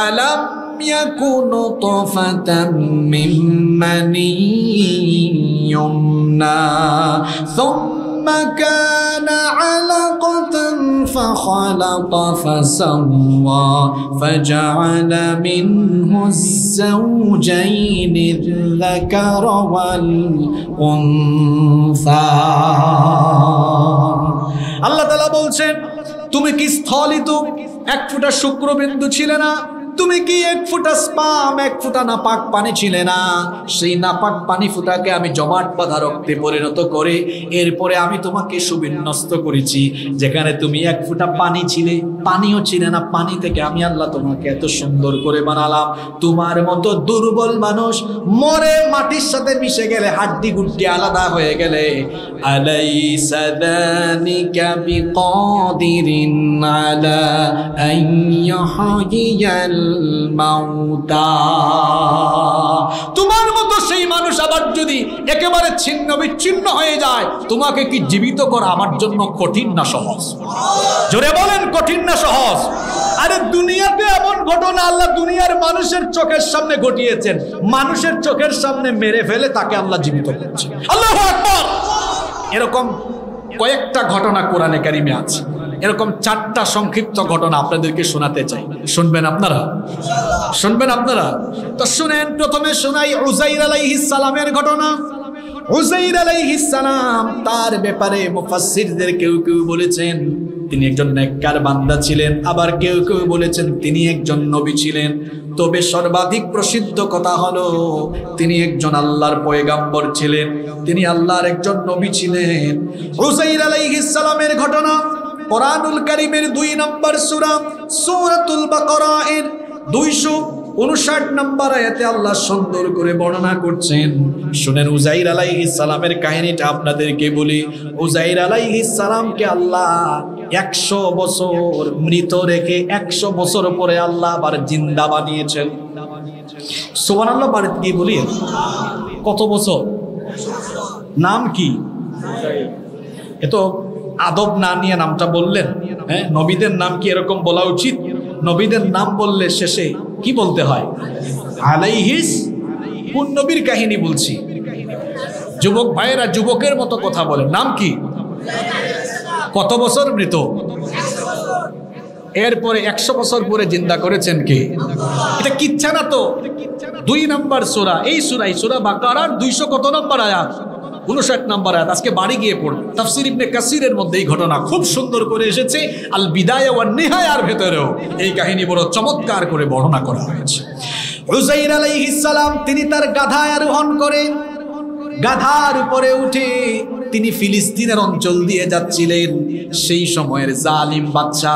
আলাম ইয়াকুনু তুফাতাম মিন মানিয়্যুমনা সুম্মা কানা আলাকাতান ফাখালাকা ফাসাওয়া ফাজআলা মিনহুজ যাওজাইনিল যাকারা ওয়াল উনসা। আল্লাহ তাআলা বলছেন, তুমি কি স্থলিত 1 ফোঁটা শুক্রবিন্দু ছিলে না? তুমি কি 1 ফোঁটা স্পাম 1 ফোঁটা নাপাক পানি ছিলে না? সেই নাপাক পানি ফোঁটাকে আমি জমাট বাঁধা রক্তে পরিণত করে এরপরে আমি তোমাকে সুবিন্যস্ত করেছি। যেখানে তুমি 1 ফোঁটা পানি ছিলে, পানিও ছিলে না, পানি থেকে আমি আল্লাহ তোমাকে এত সুন্দর করে বানালাম। তোমার মতো দুর্বল মানুষ মরে মাটির সাথে মিশে গেলে হাড্ডি গুড্ডি আলাদা হয়ে গেলে আলাইসা যালিকা বিকাদিরিন আলা আন ইউহয়িয়াল মাউতা। তোমার মতো সেই মানুষ আবার যদি একেবারে ছিন্ন বিচ্ছিন্ন হয়ে যায়, তোমাকে কি জীবিত করা আমার জন্য কঠিন না সহজ? জোরে বলেন কঠিন না সহজ? আরে দুনিয়াতে এমন ঘটনা আল্লাহ দুনিয়ার মানুষের চোখের সামনে ঘটিয়েছেন, মানুষের চোখের সামনে মেরে ফেলে তাকে আল্লাহ জীবিত করছেন। আল্লাহু আকবার। এরকম কয়েকটা ঘটনা কোরআনে কারিমে আছে। এরকম 4টা সংক্ষিপ্ত ঘটনা আপনাদেরকে শোনাতে চাই। শুনবেন আপনারা? শুনবেন আপনারা? তো শুনেন, প্রথমে শোনাই উযাইর আলাইহিস সালামের ঘটনা। উযাইর আলাইহিস সালাম, তার ব্যাপারে মুফাসসিরদের কেউ কেউ বলেছেন তিনি একজন নেককার বান্দা ছিলেন, আবার কেউ কেউ বলেছেন তিনি একজন নবী ছিলেন। তবে সর্বাধিক প্রসিদ্ধ কথা হলো তিনি একজন আল্লাহর পয়গাম্বর ছিলেন, তিনি আল্লাহর একজন নবী ছিলেন। উযাইর আলাইহিস সালামের ঘটনা কোরআনুল কারীমের 2 নম্বর সূরা সূরাতুল বাকারা এর 259 নম্বর আয়াতে আল্লাহ সুন্দর করে বর্ণনা করছেন। শুনেন উযাইর আলাইহিস সালামের কাহিনীটা আপনাদেরকে বলি। উযাইর আলাইহিস সালামকে আল্লাহ 100 বছর মৃত রেখে 100 বছর পরে আল্লাহ আবার জিন্দা বানিয়েছেন। সুবহানাল্লাহ। বাড়িতে গিয়ে বলি কত বছর? নাম কি? এত আদব না নিয়ে নামটা বললেন। হ্যাঁ, নবীদের নাম কি এরকম বলা উচিত? নবীদের নাম বললে শেষে কি বলতে হয়? আলাইহিস। কোন নবীর কাহিনী বলছি? যুবক ভাইয়েরা যুবকের মতো কথা বলেন। নাম কি? কত বছর মৃত? এরপরে 100 বছর পরে জিন্দা করেছেন কে? এটা কিচ্ছা না তো। 2 নম্বর সূরা, এই সূরা বাকারার 200 কত নম্বর আয়াত? 59 নম্বর আয়াত। আজকে বাড়ি গিয়ে পড়ুন। তাফসীর ইবনে কাসিরের মধ্যে এই ঘটনা খুব সুন্দর করে এসেছে। আল বিদায়া ওয়ান নিহায়ার ভেতরেও এই কাহিনী বড় চমৎকার করে বর্ণনা করা হয়েছে। উযাইর আলাইহিস সালাম তিনি তার গাধায় আরোহণ করে গাধার উপরে উঠে তিনি ফিলিস্তিনের অঞ্চল দিয়ে যাচ্ছিলেন। সেই সময়ের জালিম বাদশা,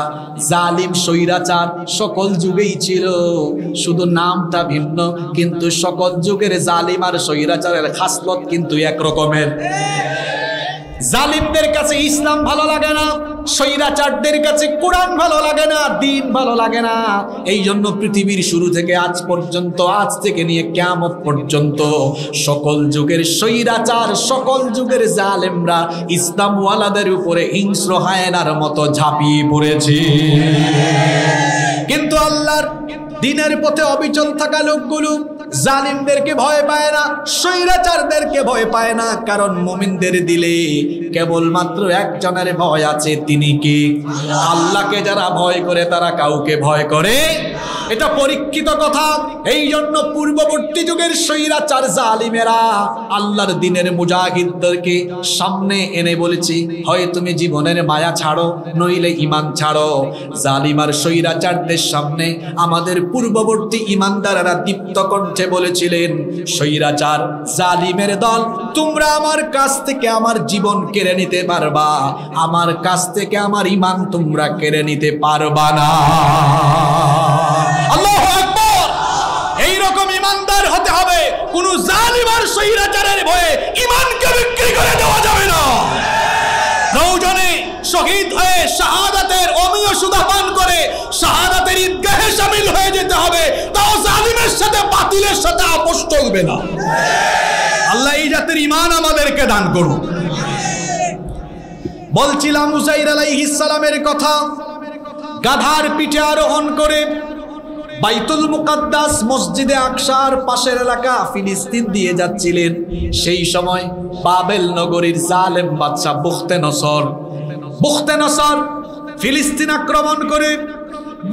জালিম স্বৈরাচার সকল যুগেই ছিল, শুধু নামটা ভিন্ন, কিন্তু সকল যুগের জালিম আর স্বৈরাচারের খাসলত কিন্তু এক রকমের। জালিমদের কাছে ইসলাম ভালো লাগে না, স্বৈরাচারদের কাছে কোরআন ভালো লাগে না, দ্বীন ভালো লাগে না। এই জন্য পৃথিবীর শুরু থেকে আজ পর্যন্ত, আজ থেকে নিয়ে কিয়ামত পর্যন্ত সকল যুগের স্বৈরাচার, সকল যুগের জালেমরা ইসলামওয়ালাদের উপরে হিংস্র হায়নার মতো ঝাঁপিয়ে পড়েছে। কিন্তু আল্লাহর দ্বীনের পথে অবিচল থাকা লোকগুলো জালিমদেরকে ভয় পায় না, স্বৈরাচারদেরকে ভয় পায় না, কারণ মুমিনদের দিলে কেবলমাত্র একজনের ভয় আছে, তিনি কে? আল্লাহকে যারা ভয় করে তারা কাউকে ভয় করে, এটা পরীক্ষিত কথা। এই জন্য পূর্ববর্তী যুগের স্বৈরাচার জালিমেরা আল্লাহর দ্বীনের মুজাহিদদেরকে সামনে এনে বলেছি, হয় তুমি জীবনের মায়া ছাড়ো, নইলে ঈমান ছাড়ো। জালিম আর স্বৈরাচারদের সামনে আমাদের পূর্ববর্তী ঈমানদাররা দীপ্ত কণ্ঠে বলেছিলেন, স্বৈরাচার জালিমের দল, তোমরা আমার কাছ থেকে আমার জীবন কেড়ে নিতে পারবা, আমার কাছ থেকে আমার ঈমান তোমরা কেড়ে নিতে পারবা না। আল্লাহু আকবার। এইরকম ঈমানদার হতে হবে, কোন জালিম আর স্বৈরাচারের ভয়ে ঈমানকে বিক্রি করে দেওয়া যাবে না। প্রয়োজনে শহীদ হয়ে শাহাদাতের অমীয় সুধা পান করে শাহাদাতের ঈদগাহে শামিল হয়ে যেতে হবে, তাও জালিমের সাথে বাতিলের সাথে আপোষ চলবে না। আল্লাহ এই জাতের ঈমান আমাদেরকে দান করুন। বলছিলাম উযাইর আলাইহিস সালামের কথা, গাধার পিঠে আরোহণ করে বাইতুল মুকাদ্দাস মসজিদে আকসার পাশের এলাকা ফিলিস্তিন দিয়ে যাচ্ছিলেন। সেই সময় বাবেল নগরীর জালেম বাদশা বুখতেনসর ফিলিস্তিন আক্রমণ করে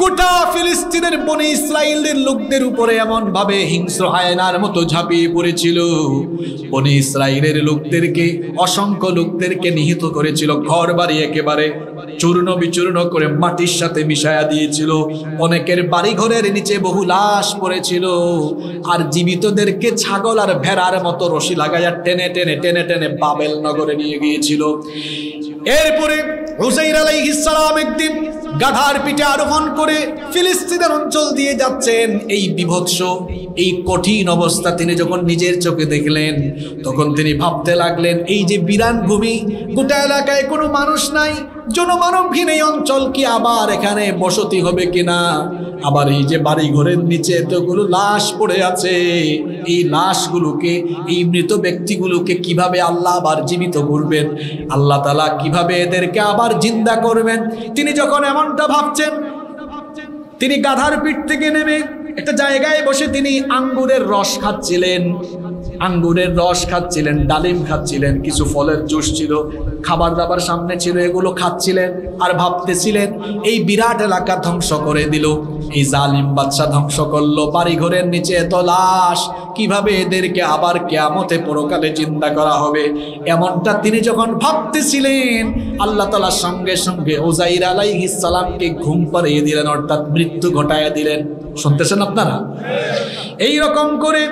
গোটা ফিলিস্তিনের বনি ইসরাইলের লোকদের উপরে এমন ভাবে হিংস্র হায়নার মতো ঝাঁপিয়ে পড়েছিল। বনি ইসরাইলের লোকদেরকে, অসংখ্য লোকদেরকে নিহত করেছিল, ঘর বাড়ি একেবারে চূর্ণ বিচূর্ণ করে মাটির সাথে মিশায়া দিয়েছিল। অনেকের বাড়ি ঘরের নিচে বহু লাশ পড়েছিল, আর জীবিতদেরকে ছাগল আর ভেড়ার মতো রশি লাগাইয়া টেনে টেনে টেনে টেনে বাবেল নগরে নিয়ে গিয়েছিল। এরপরে উযাইর আলাইহিস সালাম একদিন গাধার পিঠে আরোহণ করে ফিলিস্তিনের অঞ্চল দিয়ে যাচ্ছেন। এই বিভৎস, এই কঠিন অবস্থা তিনি যখন নিজের চোখে দেখলেন, তখন তিনি ভাবতে লাগলেন, এই যে বিরান ভূমি, গোটা এলাকায় কোনো মানুষ নাই, জনমানবহীন এই অঞ্চল, কি আবার এখানে বসতি হবে কিনা? আবার এই যে বাড়ি ঘরের নিচে এতগুলো লাশ পড়ে আছে, এই লাশগুলোকে, এই মৃত ব্যক্তিগুলোকে কিভাবে আল্লাহ আবার জীবিত করবেন? আল্লাহ তাআলা কিভাবে এদেরকে আবার জিন্দা করবেন? তিনি যখন এমনটা ভাবছেন, তিনি গাধার পিঠ থেকে নেমে একটা জায়গায় বসে তিনি আঙ্গুরের রস খাচ্ছিলেন, ডালিম খাচ্ছিলেন, কিছু ফলের জুস ছিল, খাবার দাবার সামনে ছিল, এগুলো খাচ্ছিলেন আর ভাবতেছিলেন, এই বিরাট এলাকা ধ্বংস করে দিল, এই জালিম বাদশা ধ্বংস করলো, বাড়ি ঘরের নিচে এত লাশ, কিভাবে এদেরকে আবার কিয়ামতে পরকালে চিন্তা করা হবে? এমনটা তিনি যখন ভাবতেছিলেন, আল্লাহ তাআলা সঙ্গে সঙ্গে উযাইর আলাইহিস সালামকে ঘুম পাড়িয়ে দিলেন, অর্থাৎ মৃত্যু ঘটাইয়া দিলেন। শুনতেছেন আপনারা? এই রকম করে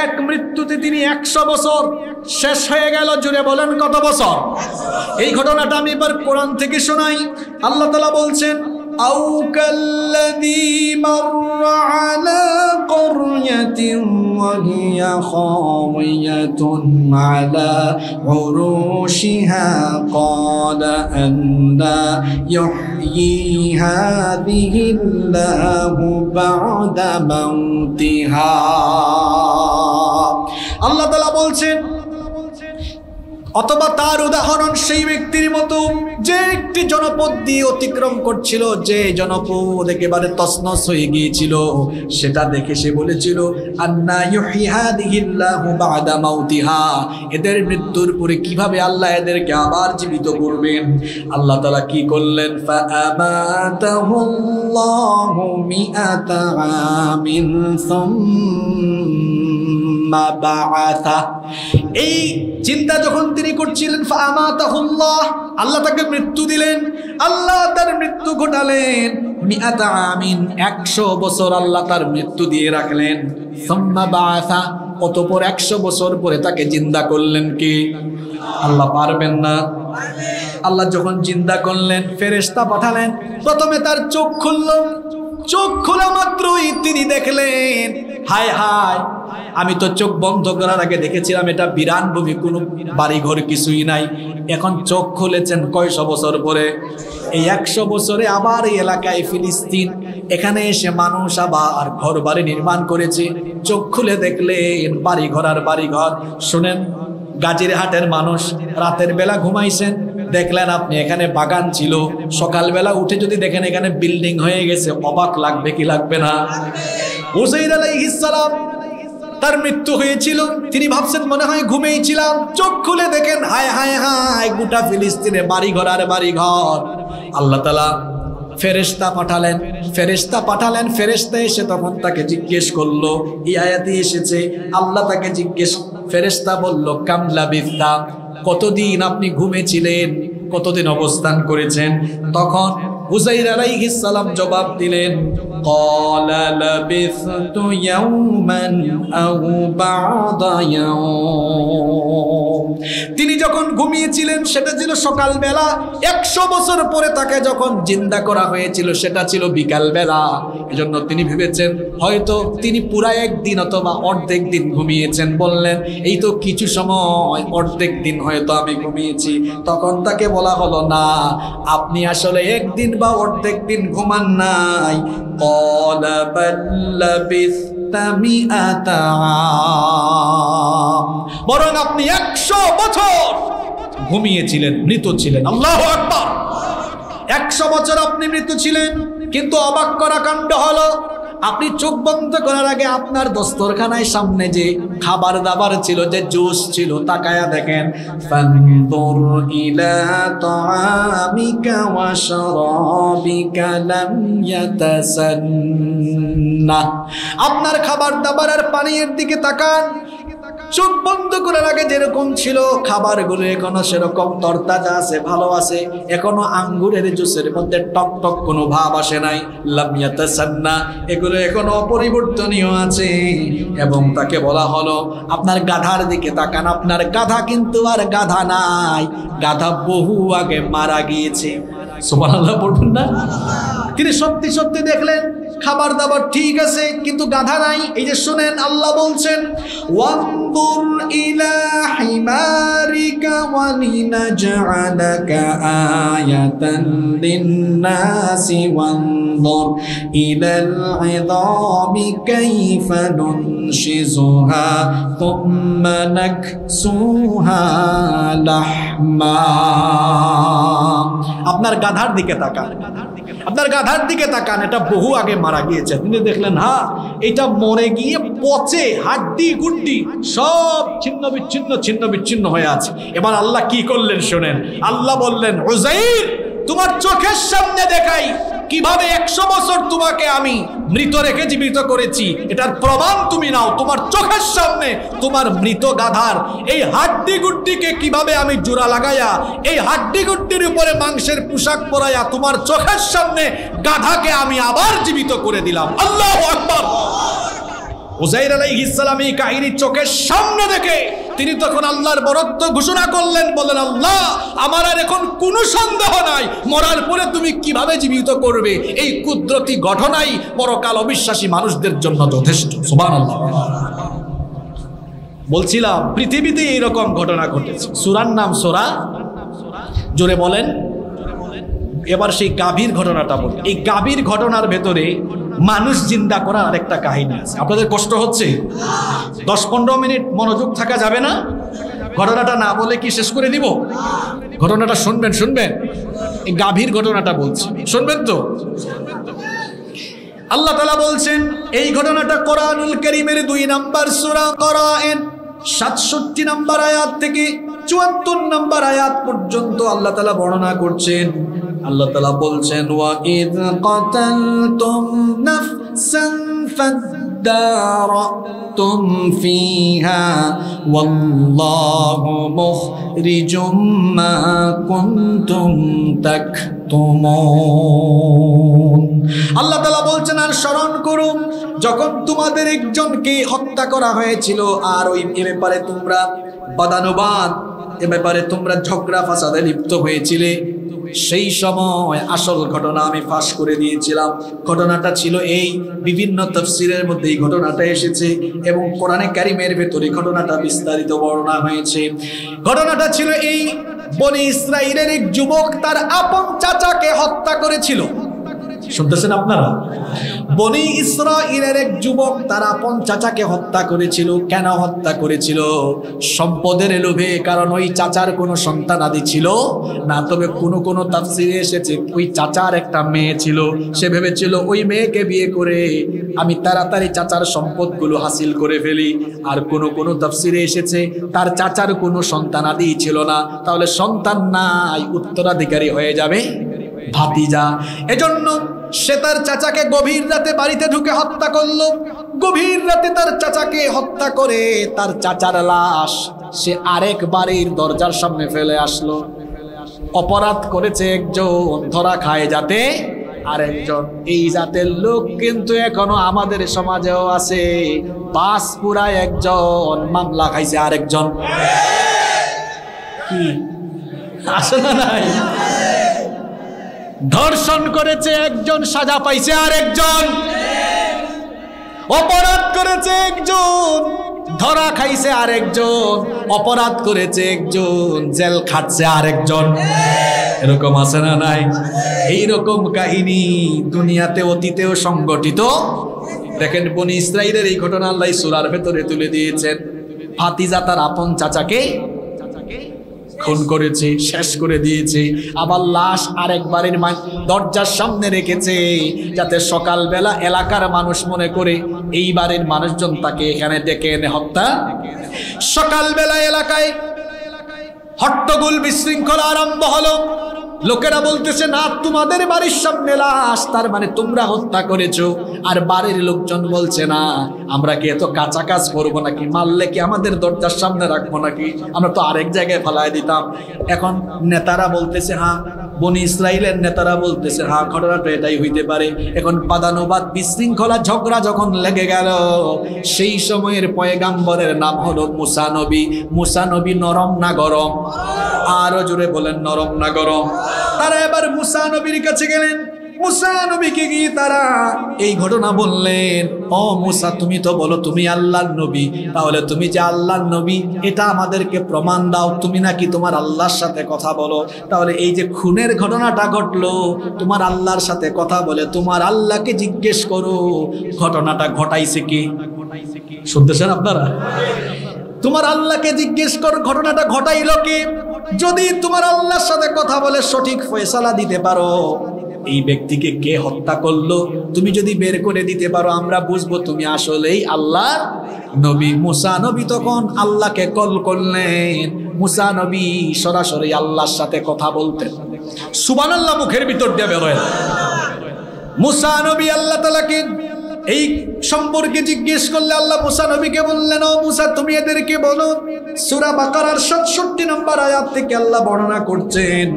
এক মৃত্যুতে তিনি 100 বছর শেষ হয়ে গেল। জুড়ে বলেন কত বছর? এই ঘটনাটা আমি এবার কোরআন থেকে শোনাই। আল্লাহ তাআলা বলছেন, আও কাল্লাযী মাররা আলা ক্বরয়াতিন ওয়া হিয়া খাওয়ায়াতুন আলা উরুশিহা ক্বালা আন্না ইউহয়ী হাযিহিল্লাহু বা'দা মাউতিহা। আল্লাহ তাআলা বলছেন, অথবা তার উদাহরণ সেই ব্যক্তির মতো যে একটি জনপদ দিয়ে অতিক্রম করছিল, যে জনপদ একেবারে তছনছ হয়ে গিয়েছিল, সেটা দেখে সে বলেছিল, আন্না ইউহয়ী হাযিহিল্লাহু বা'দা মাউতিহা, এদের মৃত্যুর পরে কিভাবে আল্লাহ এদেরকে আবার জীবিত করবেন? আল্লাহ তাআলা কি করলেন? ফাআমাতাহুল্লাহু মিআতা আমিন সুম্মা বা'আথা। এই চিন্তা যখন তিনি করছিলেন, ফাআমাতাহুল্লাহ, আল্লাহ তাকে মৃত্যু দিলেন, আল্লাহ তার মৃত্যু ঘটালেন, মিআতা আমিন, 100 বছর আল্লাহ তার মৃত্যু দিয়ে রাখলেন। সুম্মা বা'আথা, অতঃপর 100 বছর পরে তাকে জিন্দা করলেন কি আল্লাহ? পারবেন না? আল্লাহ যখন জিন্দা করলেন, ফেরেশতা পাঠালেন। প্রথমে তার চোখ খুলল। চোখ খোলা মাত্রই তিনি দেখলেন, হায় হায়, আমি তো চোখ বন্ধ করার আগে দেখেছিলাম এটা বিরান ভূমি, কোনো বাড়ি ঘর কিছুই নাই। এখন চোখ খুলেছেন কয়শো বছর পরে? এই 100 বছরে আবার এই এলাকায় ফিলিস্তিন, এখানে এসে মানুষ আবার ঘর বাড়ি নির্মাণ করেছে। চোখ খুলে দেখলেন বাড়ি ঘর আর বাড়ি ঘর। শুনেন, গাজীর হাটের মানুষ রাতের বেলা ঘুমাইছেন, দেখলেন আপনি এখানে বাগান ছিল, সকালবেলা উঠে যদি দেখেন এখানে বিল্ডিং হয়ে গেছে, অবাক লাগবে কি লাগবে না? উযাইর আলাইহিস সালাম তার মৃত্যু হয়েছিল, তিনি ভাবছেন মনে হয় ঘুমিয়েছিলাম। চোখ খুলে দেখেন হায় হায় হায়, গোটা ফিলিস্তিনে বাড়িঘর আর বাড়িঘর। আল্লাহ তাআলা ফেরেশতা পাঠালেন। ফেরেশতা এসে তখন তাকে জিজ্ঞেস করলো, এই আয়াতে এসেছে, আল্লাহ তাকে জিজ্ঞেস, ফেরেশতা বলল কাম লাবিথা, কতদিন আপনি ঘুমেছিলেন, কতদিন অবস্থান করেছেন? তখন উযাইর আলাইহিস সালাম জবাব দিলেন, ক্বালা লাবিথতু ইয়াওমান আও বা'দা ইয়াওম। তিনি যখন ঘুমিয়েছিলেন সেটা ছিল সকালবেলা, 100 বছর পরে তাকে যখন জিন্দা করা হয়েছিল সেটা ছিল বিকালবেলা। এজন্য তিনি ভেবেছেন হয়তো তিনি পুরা একদিন অথবা অর্ধেক দিন ঘুমিয়েছেন। বললেন এই তো কিছু সময়, অর্ধেক দিন হয়তো আমি ঘুমিয়েছি। তখন তাকে বলা হলো, না, আপনি আসলে একদিন বা অর্ধেক দিন ঘুমান নাই। ক্বালা বাল লাবিথতা মিআতা আম, বরং আপনি 100 বছর ঘুমিয়েছিলেন, মৃত ছিলেন। আল্লাহু আকবার! 100 বছর আপনি মৃত ছিলেন। কিন্তু অবাক করা কাণ্ড হলো, আপনি চোখ বন্ধ করার আগে আপনার দস্তরখানায় সামনে যে খাবার দাবার ছিল, যে জুস ছিল, তাকায়া দেখেন, ফানদুর ইলা তাআমিকা ওয়া শারাবিকা লাম ইয়াতাসান্না। আপনার খাবার দাবার আর পানির দিকে তাকান, চোখ বন্ধ করার আগে যেরকম ছিল খাবারগুলো এখনো সেরকম তরতাজা আছে, ভালো আছে। এখনো আঙ্গুরের জুসের মধ্যে টক টক কোনো ভাব আসে নাই। লাম ইয়াতাসান্না, এগুলো এখনো অপরিবর্তনীয় আছে। এবং তাকে বলা হলো, আপনার গাধার দিকে তাকান, আপনার গাধা কিন্তু আর গাধা নাই, গাধা বহু আগে মারা গিয়েছে। সুবহানাল্লাহ বলবেন না? তিনি সত্যি সত্যি দেখলেন খাবার দাবার ঠিক আছে, কিন্তু গাধা নাই। এই যে শুনেন, আল্লাহ বলছেন, ওয়ানদুর ইলা হিমারিকা ওয়া লিনাজআলাকা আয়াতান লিন্নাসি ওয়ানদুর ইলাল ইযামি কাইফা নুনশিজুহা থুম্মা নাকসুহা লাহমা। আপনার গাধার দিকে তাকান, আপনার গাধার দিকে তাকান, এটা বহু আগে মারা গিয়েছে। তিনি দেখলেন হ্যাঁ, এটা মরে গিয়ে পচে হাড্ডি গুড্ডি সব ছিন্ন বিচ্ছিন্ন হয়ে আছে। এবার আল্লাহ কি করলেন শোনেন। আল্লাহ বললেন, উযাইর, তোমার চোখের সামনে দেখাই কিভাবে 100 বছর তোমাকে আমি মৃত রেখে জীবিত করেছি, এটার প্রমাণ তুমি নাও। তোমার চোখের সামনে তোমার মৃত গাধার এই হাড্ডি গুড্ডিকে কিভাবে আমি জোড়া লাগাইয়া, এই হাড্ডি গুড্ডির উপরে মাংসের পোশাক পরাইয়া তোমার চোখের সামনে গাধাকে আমি আবার জীবিত করে দিলাম। আল্লাহু আকবার! উযাইর আলাইহিস সালাম এই কাহিনী চোখের সামনে দেখে তিনি তখন আল্লাহর বরত্ব ঘোষণা করলেন। বলেন, আল্লাহ, আমার আর এখন কোনো সন্দেহ নাই, মরার পরে তুমি কিভাবে জীবিত করবে, এই কুদরতি ঘটনাই পরকাল অবিশ্বাসী মানুষদের জন্য যথেষ্ট। সুবহানাল্লাহ। বলছিলাম পৃথিবীতে এইরকম ঘটনা ঘটেছে। সূরার নাম সূরা, জোরে বলেন। এবার সেই গাভীর ঘটনাটা বল। এই গাভীর ঘটনার ভেতরে মানুষ জিন্দা করার আরেকটা কাহিনী আছে। আপনাদের কষ্ট হচ্ছে? 10-15 মিনিট মনোযোগ থাকা যাবে না? ঘটনাটা না বলে কি শেষ করে দিব? ঘটনাটা শুনবেন। এই গাভীর ঘটনাটা বলছি, শুনবেন তো? আল্লাহ তাআলা বলছেন, এই ঘটনাটা কোরআনুল কারীমের 2 নম্বর সূরা কোরআন 67 নম্বর আয়াত থেকে 74 নম্বর আয়াত পর্যন্ত আল্লাহ তাআলা বর্ণনা করছেন। আল্লাহ তাআলা বলছেন, ওয়া ইয কাতালতুম নাফসান ফাদারাতুম ফিহা ওয়াল্লাহু মুখরিজুম মা কুনতুম তাকতুমুন। তাকুতুমুন। আল্লাহ তাআলা বলছেন আর স্মরণ করো যখন তোমাদের একজনকে হত্যা করা হয়েছিল আর ওই ব্যাপারে তোমরা বাদানুবাদ, এ ব্যাপারে তোমরা ঝগড়া ফাসাদে লিপ্ত হয়েছিলে, সেই সময় আসল ঘটনা আমি ফাঁস করে দিয়েছিলাম। ঘটনাটা ছিল এই, বিভিন্ন তাফসীরের মধ্যে এই ঘটনাটা এসেছে এবং কোরআনে কারীমের ভেতরে ঘটনাটা বিস্তারিত বর্ণনা হয়েছে। ঘটনাটা ছিল এই, বনি ইসরাইলের এক যুবক তার আপন চাচাকে হত্যা করেছিল। শুনতেছেন আপনারা? বনি ইসরাইলের এক যুবক তার আপন চাচাকে হত্যা করেছিল। কেন হত্যা করেছিল? সম্পদের লোভে, কারণ ওই চাচার কোনো সন্তান আদি ছিল না। তবে কোন তাফসীরে এসেছে ওই চাচার একটা মেয়ে ছিল, সে ভেবেছিল ওই মেয়েকে বিয়ে করে আমি তাড়াতাড়ি চাচার সম্পদগুলো হাসিল করে ফেলি। আর কোন তাফসীরে এসেছে তার চাচার কোনো সন্তান আদি ছিল না, তাহলে সন্তান নাই, উত্তরাধিকারী হয়ে যাবে ভাতিজা। এজন্য সে তার চাচাকে গভীর রাতে বাড়িতে ঢুকে হত্যা করলো। গভীর রাতে তার চাচাকে হত্যা করে তার চাচার লাশ সে আরেক বাড়ির দরজার সামনে ফেলে আসলো। অপরাধ করেছে একজন, ধরা খায় যাতে আরেকজন। এই জাতের লোক কিন্তু এখনো আমাদের সমাজেও আছে। পাঁচপুরায় একজন মামলা খাইছে আরেকজন। কি আসে না? নাই। ধর্ষণ করেছে একজন, সাজা পাইছে আরেকজন। অপরাধ করেছে একজন, ধরা খাইছে আরেকজন। অপরাধ করেছে একজন, জেল খাটছে আরেকজন। এরকম আছে না নাই? এইরকম কাহিনী দুনিয়াতে অতীতেও সংগঠিত। দেখেন বনি ইসরাইলের এই ঘটনা আল্লাহ সূরার ভেতরে তুলে দিয়েছেন। ভাতিজা তার আপন চাচাকে খুন করেছে, শেষ করে দিয়েছে। আবার লাশ আরেকবারের দরজার সামনে রেখেছে, যাতে সকালবেলা এলাকার মানুষ মনে করে এই বাড়ির মানুষজন তাকে এখানে ডেকে এনে হত্যা। সকালবেলা এলাকায় হট্টগোল বিশৃঙ্খলা আরম্ভ হলো। লোকেরা বলতেছে না, তোমাদের বাড়ির সামনে লাশ, তার মানে তোমরা হত্যা করেছো। আর বাড়ির লোকজন বলছে না, আমরা কি এত কাঁচা কাজ করবো নাকি? মারলে কি আমাদের দরজার সামনে রাখবো নাকি? আমরা তো আরেক জায়গায় ফেলাই দিতাম। এখন নেতারা বলতেছে হ্যাঁ, বনি ইসরাইলের নেতারা বলতেছে হ্যাঁ, ঘটনাটা এটাই হইতে পারে। এখন বাদানুবাদ, বিশৃঙ্খলা, ঝগড়া যখন লেগে গেল, সেই সময়ের পয়গাম্বরের নাম হলো মুসা নবী। মুসা নবী নরম না গরম? আরো জোরে বলেন, নরম না গরম? তারা এবার মুসা নবীর কাছে গেলেন। মুসা নবীকে গিয়ে তারা এই ঘটনা বললেন, ও মুসা, তুমি তো বলো তুমি আল্লাহর নবী, তাহলে তুমি যে আল্লাহর নবী এটা আমাদেরকে প্রমাণ দাও। তুমি নাকি তোমার আল্লাহর সাথে কথা বলো, তাহলে এই যে খুনের ঘটনাটা ঘটলো, তোমার আল্লাহর সাথে কথা বলে তোমার আল্লাহকে জিজ্ঞেস করো ঘটনাটা ঘটাইছে কি। শুনতেছেন আপনারা? তোমার আল্লাহকে জিজ্ঞেস করো ঘটনাটা ঘটাইল কি। যদি তোমার আল্লাহর সাথে কথা বলে সঠিক ফয়সালা দিতে পারো, এই ব্যক্তিকে কে হত্যা করলো, তুমি যদি বের করে দিতে পারো, আমরা বুঝবো তুমি আসলেই আল্লাহর নবী। মুসা নবী তখন আল্লাহকে কল করলেন। মুসা নবী সরাসরি আল্লাহর সাথে কথা বলতেন। সুবহানাল্লাহ মুখের ভিতর দিয়ে বেরোয়। মুসা নবী আল্লাহ তাআলাকে এই সম্পর্কে জিজ্ঞেস করলে আল্লাহ মুসা নবীকে বললেন, ও মুসা, তুমি এদেরকে বলো। সূরা বাকারার 67 নম্বর আয়াত থেকে আল্লাহ বর্ণনা করছেন।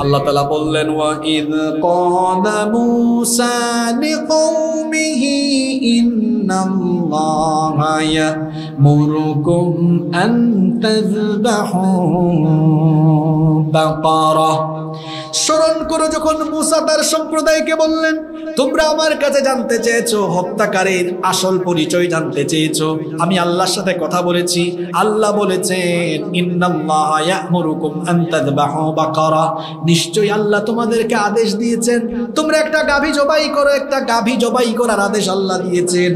আল্লাহ তাআলা বললেন, ওয়া ইয ক্বালা মূসা লিকওমিহি ইন্নাল্লাহা ইয়া'মুরুকুম আন তাযবাহু বাকারা। স্মরণ করো যখন মূসা তার সম্প্রদায়কে বললেন, তোমরা আমার কাছে জানতে চেয়েছো, হত্যাকারীর আসল পরিচয় জানতে চেয়েছো। আমি আল্লাহর সাথে কথা বলেছি। আল্লাহ বলেছেন, ইন্নাল্লাহা ইয়া'মুরুকুম আন তাযবাহু বাকারা, নিশ্চয়ই আল্লাহ তোমাদেরকে আদেশ দিয়েছেন তোমরা একটা গাভী জবাই করো। একটা গাভী জবাই করার আদেশ আল্লাহ দিয়েছেন।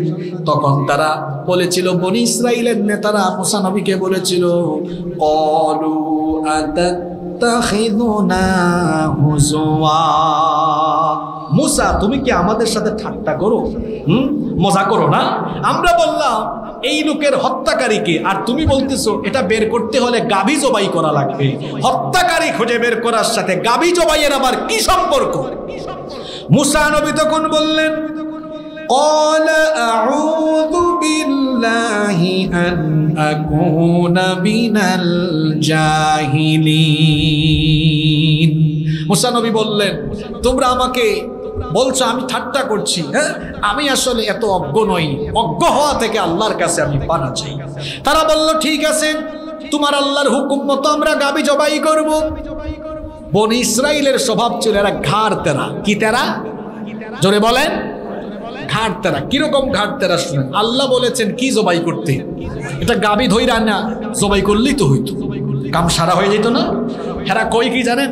তখন তারা বলেছিল, বনি ইসরাইলের নেতারা মূসা নবীকে বলেছিল, ক্বালু আতাত্তাখিযুনা হুজওয়া, মূসা তুমি কি আমাদের সাথে ঠাট্টা করো, মজা করো না? আমরা বললাম এই লোকের হত্যাকারীকে, আর তুমি বলতেছো এটা বের করতে হলে গাভী জবাই করা লাগবে। হত্যাকারী খুঁজে বের করার সাথে গাভী জবাইয়ের আবার কি সম্পর্ক? মূসা নবী তখন বললেন, قال أعوذ بالله أن أكون من الجاهلين। মুসা নবী বললেন, তোমরা আমাকে বলছো আমি ঠাট্টা করছি, হ্যাঁ আমি আসলে এত অজ্ঞ নই, অজ্ঞ হওয়া থেকে আল্লাহর কাছে আমি পানা চাই। তারা বলল ঠিক আছে, তোমার আল্লাহর হুকুম মতো আমরা গাবি জবাই করব। বনি ইসরাইলের স্বভাব ছিল এরা ঘাড় তেরা। কি তেরা? জোরে বলেন। ঘাড় তেরা। কিরকম ঘাড় তেরা শুনেন। আল্লাহ বলেছেন কি জবাই করতে, এটা গাবি ধইরা না জবাই করলেই তো হইতো, কাম সারা হয়ে যেত না। হেরা কই কি জানেন?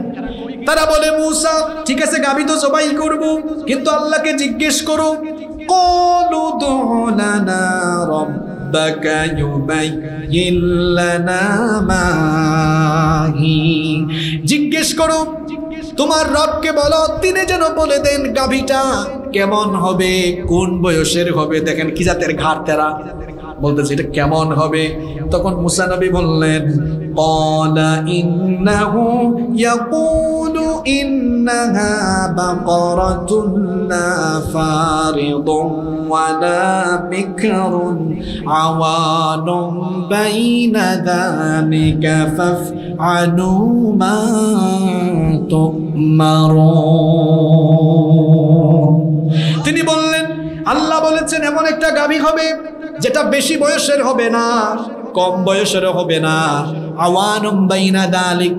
তারা বলে মুসা ঠিক আছে গাবি তো জবাই করব, কিন্তু আল্লাহকে জিজ্ঞেস করো, ক্বালু দু'ু লানা রাব্বাকা ইউবাইয়িন লানা মা হি। জিজ্ঞেস করো তোমার রবকে, বলো তিনি যেন বলে দেন গাভীটা কেমন হবে, কোন বয়সের হবে। দেখেন কি জাতের ঘাড় তেরা, বলতেছে এটা কেমন হবে। তখন মুসা নবী বললেন, ক্বালা ইন্নাহু ইয়াকুলু ইন্নাহা বাকারাতুন লা ফারিদুন ওয়ালা বিকরুন আওয়ানুম বাইনা যালিকা ফাফআলু মা তুমারুন। তিনি বললেন আল্লাহ বলেছেন এমন একটা গাভী হবে যেটা বেশি বয়সের হবে না, কম বয়সের হবে না, আওয়ানুম বাইনা দালিক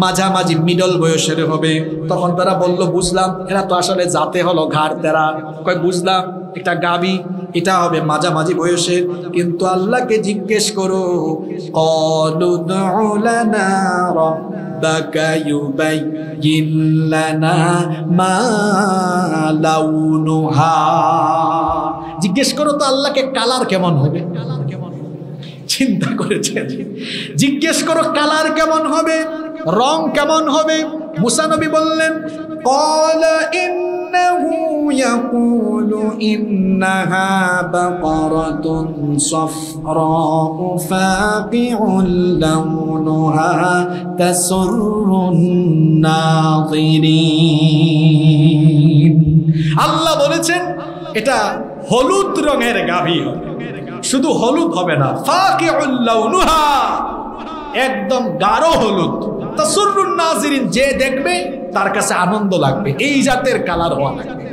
মাঝামাঝি মিডল বয়সের হবে। তখন তারা বলল বুঝলাম এরা তো আসলে জাতে হলো ঘাড় তেরা। কয় বুঝলাম একটা গাভী এটা হবে মাঝামাঝি বয়সের, কিন্তু আল্লাহকে জিজ্ঞেস করো, ক্বালু দু'ু লানা রাব্বাকা ইউবাইয়িন লানা মা লাউনুহা। জিজ্ঞেস করো তো আল্লাহকে কালার কেমন হবে। চিন্তা করেছেন? জিজ্ঞেস করো কালার কেমন হবে, রং কেমন হবে। মুসা নবী বললেন, ক্বালা ইন্নাহু ইয়াকুলু ইন্নাহা বাকারাতুন সাফরাউ ফাকিউন লাউনুহা তাসুরুন নাযিরিন। আল্লাহ বলেছেন এটা হলুদ রঙের গাভী হবে। শুধু হলুদ হবে না, ফাকিউল লাউনুহা একদম গাঢ় হলুদ, তাসুরুন নাযিরিন যে দেখবে তার কাছে আনন্দ লাগবে, এই জাতের কালার হওয়া লাগবে।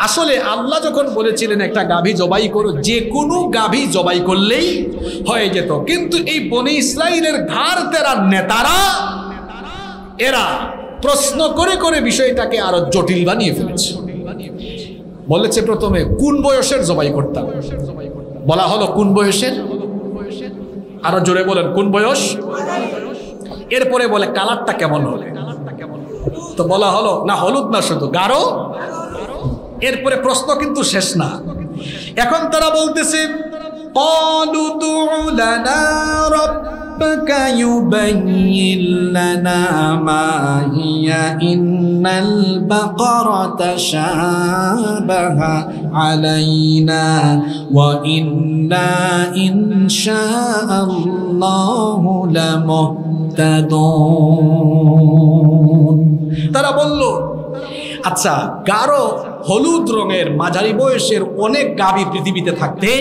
আসলে আল্লাহ যখন বলেছিলেন একটা গাভী জবাই করো, যে কোনো গাভী জবাই করলেই হয়ে যেত, কিন্তু এই বনি ইসরাইলের ঘাড় তেরা নেতারা এরা প্রশ্ন করে করে বিষয়টাকে আরো জটিল বানিয়ে ফেলেছে। বলেছে প্রথমে কোন বয়সের জবাই করতাম, বলা হলো কোন বয়সের, আরো জোরে বলেন কোন বয়স। এরপরে বলে কালারটা কেমন হবে, তো বলা হলো না হলুদ না শুধু গাঢ়। এরপরে প্রশ্ন কিন্তু শেষ না, এখন তারা বলতেছে ক্বালু দু'ু লানা রাব্বাকা ইউবাইয়িন লানা মা হিয়া ইন্নাল বাকারাতা শাবাহা আলাইনা ওয়া ইন্না ইনশাআল্লাহু লামুহতাদুন। তারা বলল আচ্ছা গাঢ় হলুদ রঙের মাঝারি বয়সের অনেক গাভী পৃথিবীতে থাকতে,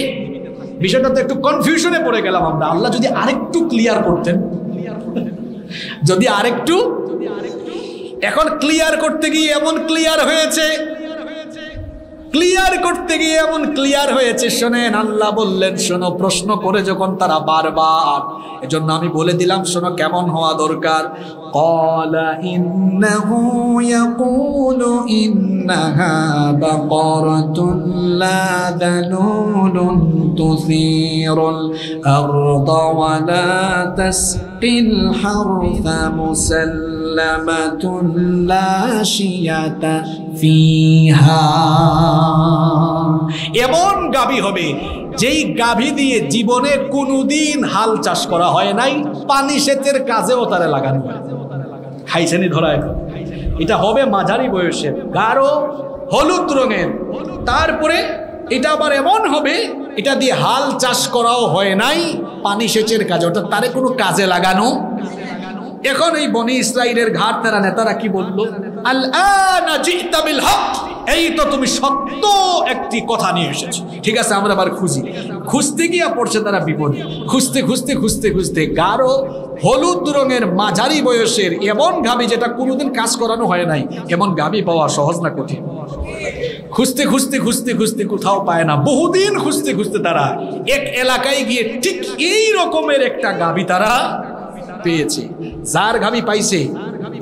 বিষয়টা তো একটু কনফিউশনে পড়ে গেলাম আমরা। আল্লাহ যদি আরেকটু ক্লিয়ার করতেন, যদি আরেকটু। এখন ক্লিয়ার করতে গিয়ে এমন ক্লিয়ার হয়েছে, ক্লিয়ার করতে গিয়ে এমন ক্লিয়ার হয়েছে। শোনেন আল্লাহ বললেন শোনো, প্রশ্ন করে যখন তারা বারবার, এজন্য আমি বলে দিলাম শোনো কেমন হওয়া দরকার। ক্বালা ইন্নাহু ইয়াকুলু ইন্নাহা বাকারাতুন লা যালুলুন তুসিরুল আরদা ওয়া লা তাসকিল হারসা মুসাল্লামাতুন লা শিয়াতা ফিহা। এমন গাভী হবে যেই গাভী দিয়ে জীবনে কোনোদিন হাল চাষ করা হয় নাই, পানি সেচের কাজেও তারা লাগানো হয়। খাইছেনি ধরা এখন। এটা হবে মাঝারি বয়সের গাঢ় হলুদ রঙের, তারপরে এটা আবার এমন হবে এটা দিয়ে হাল চাষ করাও হয় নাই, পানি সেচের কাজে, অর্থাৎ তারে কোনো কাজে লাগানো। এখন এই বনি ইসরাইলের ঘাড় তেরা নেতারা কি বলল, আল আনা জিতা বিল হক, এই তো তুমি সত্য একটি কথা নিয়ে এসেছো, ঠিক আছে আমরা আবার খুঁজি। খুঁজতে গিয়া পড়ছে তারা বিপদে। খুঁজতে খুঁজতে খুঁজতে খুঁজতে গাঢ় হলুদ রঙের মাঝারি বয়সের এমন গাভী, যেটা কোনোদিন কাজ করানো হয় নাই, এমন গাভী পাওয়া সহজ না কঠিন। খুঁজতে খুঁজতে খুঁজতে খুঁজতে কোথাও পায় না, বহুদিন খুঁজতে খুঁজতে তারা এক এলাকায় গিয়ে ঠিক এই রকমের একটা গাভী তারা পেয়েছে। যার গাভী পাইছে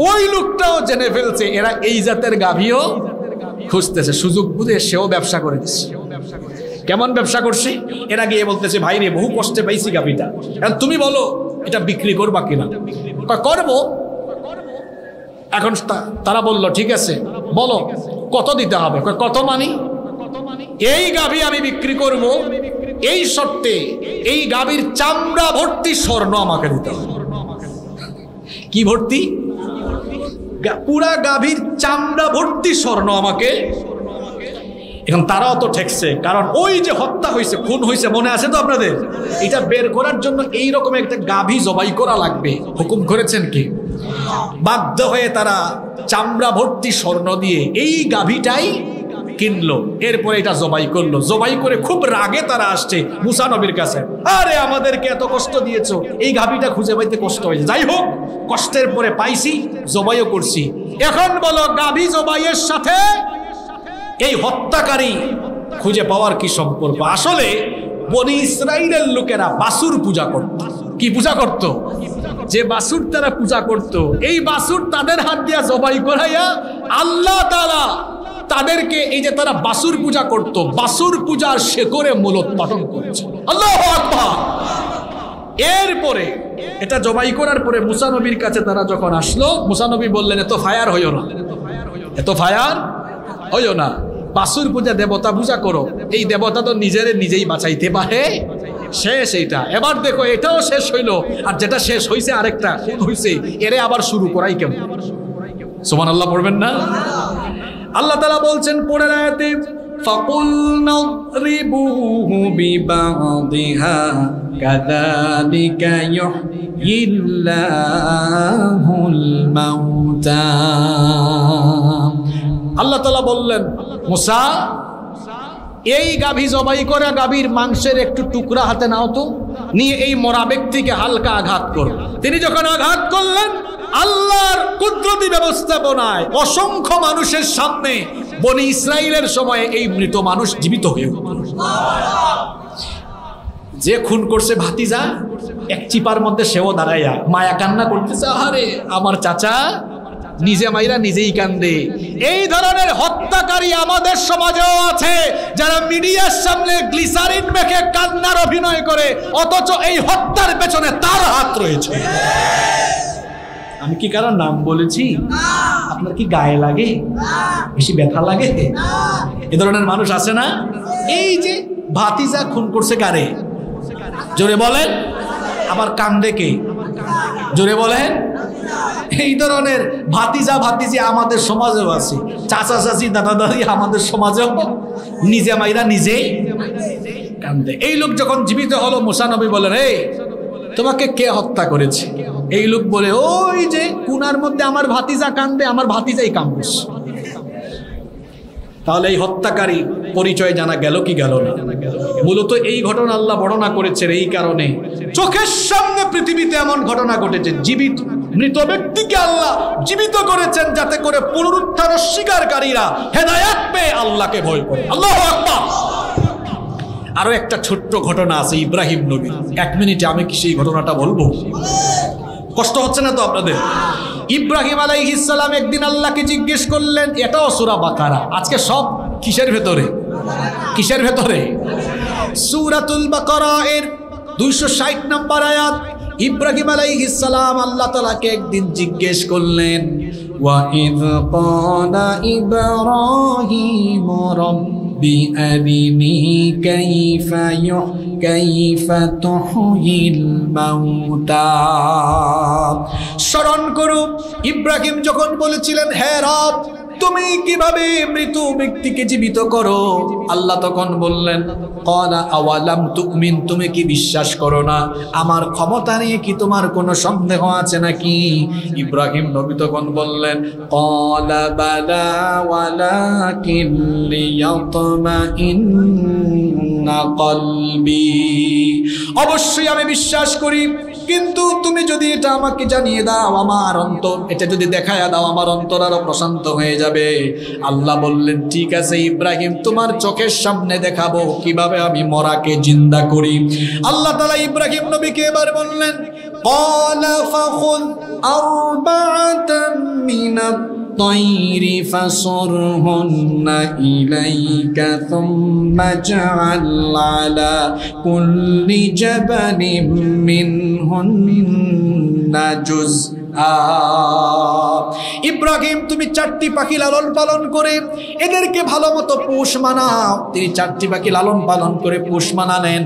ওই লোকটাও জেনে ফেলছে এরা এই জাতের গাভীও খুঁজতেছে। সুযোগ বুঝে সেও ব্যবসা করে দিচ্ছে। কেমন ব্যবসা করছে? এরা গিয়ে বলতেছে, ভাই রে বহু কষ্টে পাইছি গাভীটা, এখন তুমি বলো এটা বিক্রি করবা কিনা? করবো। এখন তারা বলল ঠিক আছে বলো কত দিতে হবে? কত মানি? এই গাভী আমি বিক্রি করব, এই শর্তে এই গাভীর চামড়া ভর্তি স্বর্ণ আমাকে দিতে হবে। কি ভর্তি? পুরা গাভীর চামড়া ভর্তি স্বর্ণ আমাকে। এখন তারাও তো ঠেকছে, কারণ ওই যে হত্যা হয়েছে, খুন হয়েছে, মনে আছে তো আপনাদের? এটা বের করার জন্য এইরকম একটা গাভী জবাই করা লাগবে। হুকুম করেছেন কি? বাধ্য হয়ে তারা চামড়া ভর্তি স্বর্ণ দিয়ে এই গাভীটাই কিনলো। এরপরে এটা জবাই করলো। জবাই করে খুব রাগে তারা আসছে মুসা নবীর কাছে, আরে আমাদেরকে এত কষ্ট দিয়েছো, এই গাভীটা খুঁজে পাইতে কষ্ট হয়েছে। যাই হোক, কষ্টের পরে পাইছি, জবাইও করছি। এখন বলো গাভী জবাইয়ের সাথে এই হত্যাকারী খুঁজে পাওয়ার কি সম্পর্ক? আসলে বনি ইসরাইলের লোকেরা বাছুর পূজা করত। কি পূজা করত? যে বাছুর তারা পূজা করত, এই বাছুর তাদের হাত দিয়া জবাই করাইয়া আল্লাহ তাআলা তাদেরকে, এই যে তারা বাছুর পূজা করত, বাছুর পূজার শেকড়ে মূলোৎপাটন করেছে। আল্লাহু আকবার। এরপরে এটা জবাই করার পরে মুসা নবীর কাছে তারা যখন আসলো, মুসা নবী বললেন এত ফায়ার হইও না, এত ফায়ার হইও না, বাছুর পূজা দেবতা পূজা করো। এই দেবতা তো নিজেই বাঁচাইতে পারে। শেষ এইটা। এবার দেখো এটাও শেষ হইলো, আর যেটা শেষ হইছে আরেকটা খুন হইছে, এরে আবার শুরু করাই কেমন? সুবহানাল্লাহ পড়বেন না? আল্লাহ তাআলা বলছেন পরের আয়াতে, ফাকুলনা রিবুহু বিবাদিহা কাযালিকা ইউহয়িল্লাহুল মাউতা। আল্লাহ তাআলা বললেন, মুসা এই গাভী জবাই করা গাভীর মাংসের একটু টুকরা হাতে নাও তো, নিয়ে এই মরা ব্যক্তিকে হালকা আঘাত করো। তিনি যখন আঘাত করলেন, আল্লাহর কুদরতি ব্যবস্থাপনায় অসংখ্য মানুষের সামনে বনি ইসরাইলের সময় এই মৃত মানুষ জীবিত হয়ে উঠল। যে খুন করছে ভাতিজা, এক চিপার মধ্যে সেও দাঁড়াইয়া মায়া কান্না করতেছে, আরে আমার চাচা নিজে মাইরা নিজেই কান্দে। এই ধরনের হত্যাকারী আমাদের সমাজেও আছে, যারা মিডিয়ার সামনে গ্লিসারিন মেখে কান্নার অভিনয় করে, অথচ এই হত্যার পেছনে তার হাত রয়েছে। আমি কি কারো নাম বলেছি? আপনার কি গায়ে লাগে? বেশি ব্যথা লাগে? এ ধরনের মানুষ আছে না? এই যে ভাতিজা খুন করছে কারে? জোরে বলেন। আবার কান্দে কে? জোরে বলেন। এই ধরনের ভাতিজা ভাতিজি আমাদের সমাজেও আছে, চাচা চাচি দাদা দাদি আমাদের সমাজেও নিজে মাইরা নিজেই কান্দে। এই লোক যখন জীবিত হলো, মুসা নবী বলেন, এই তোমাকে কে হত্যা করেছে? এই লোক বলে, ওই যে কুনার মধ্যে আমার ভাতিজা কান্দে, আমার ভাতিজাই কান্দে। তাহলে এই হত্যাকারী পরিচয় জানা গেল কি গেল না? মূলত এই ঘটনা আল্লাহ বর্ণনা করেছেন এই কারণে, চোখের সামনে পৃথিবীতে এমন ঘটনা ঘটেছে, জীবিত মৃত ব্যক্তিকে আল্লাহ জীবিত করেছেন, যাতে করে পুনরুত্থান অস্বীকারীরা হেদায়েত পেয়ে আল্লাহকে ভয় করে। আল্লাহু আকবার। আরো একটা ছোট্ট ঘটনা আছে ইব্রাহিম নবীর। 1 মিনিটে আমি কি সেই ঘটনাটা বলবো? কষ্ট হচ্ছে না তো আপনাদের? ইব্রাহিম আলাইহিস সালাম একদিন আল্লাহকে জিজ্ঞেস করলেন, এটাও সূরা বাকারা। আজকে সব কিসের ভেতরে? কিসের ভেতরে? সূরাতুল বাকারা এর 260 নম্বর আয়াত। ইব্রাহিম আলাইহিস সালাম আল্লাহ তাআলাকে একদিন জিজ্ঞেস করলেন, ওয়া ইয ক্বালা ইব্রাহিম রাব্বি আরিনি কাইফা তুহয়িল মাউতা। স্মরণ করো, ইব্রাহিম যখন বলেছিলেন, হে রব তুমি কিভাবে মৃত ব্যক্তিকে জীবিত করো? আল্লাহ তখন বললেন, ক্বালা আওয়ালাম তুমিন, তুমি কি বিশ্বাস করো না? আমার ক্ষমতা নিয়ে কি তোমার কোনো সন্দেহ আছে নাকি? ইব্রাহিম নবী তখন বললেন, ক্বালা বালা ওয়ালাকিন লিয়াতমাইন্না কলবি, অবশ্যই আমি বিশ্বাস করি, কিন্তু তুমি যদি এটা আমাকে জানিয়ে দাও, আমার অন্তর এটা যদি দেখায় দাও, আমার অন্তর আরো প্রশান্ত হয়ে যাবে। আল্লাহ বললেন, ঠিক আছে ইব্রাহিম, তোমার চোখের সামনে দেখাবো কিভাবে আমি মরাকে জিন্দা করি। আল্লাহ তাআলা ইব্রাহিম নবীকে এবার বললেন, ক্বালা ফাখুয আরবাআতাম মিনাত الطير فصرهن إليك ثم اجعل على كل جبل منهن جزءا। ইব্রাহিম, তুমি 4টি পাখি লালন পালন করে এদেরকে ভালো মতো পোষ মানাও। তিনি 4টি পাখি লালন পালন করে পোষ মানালেন।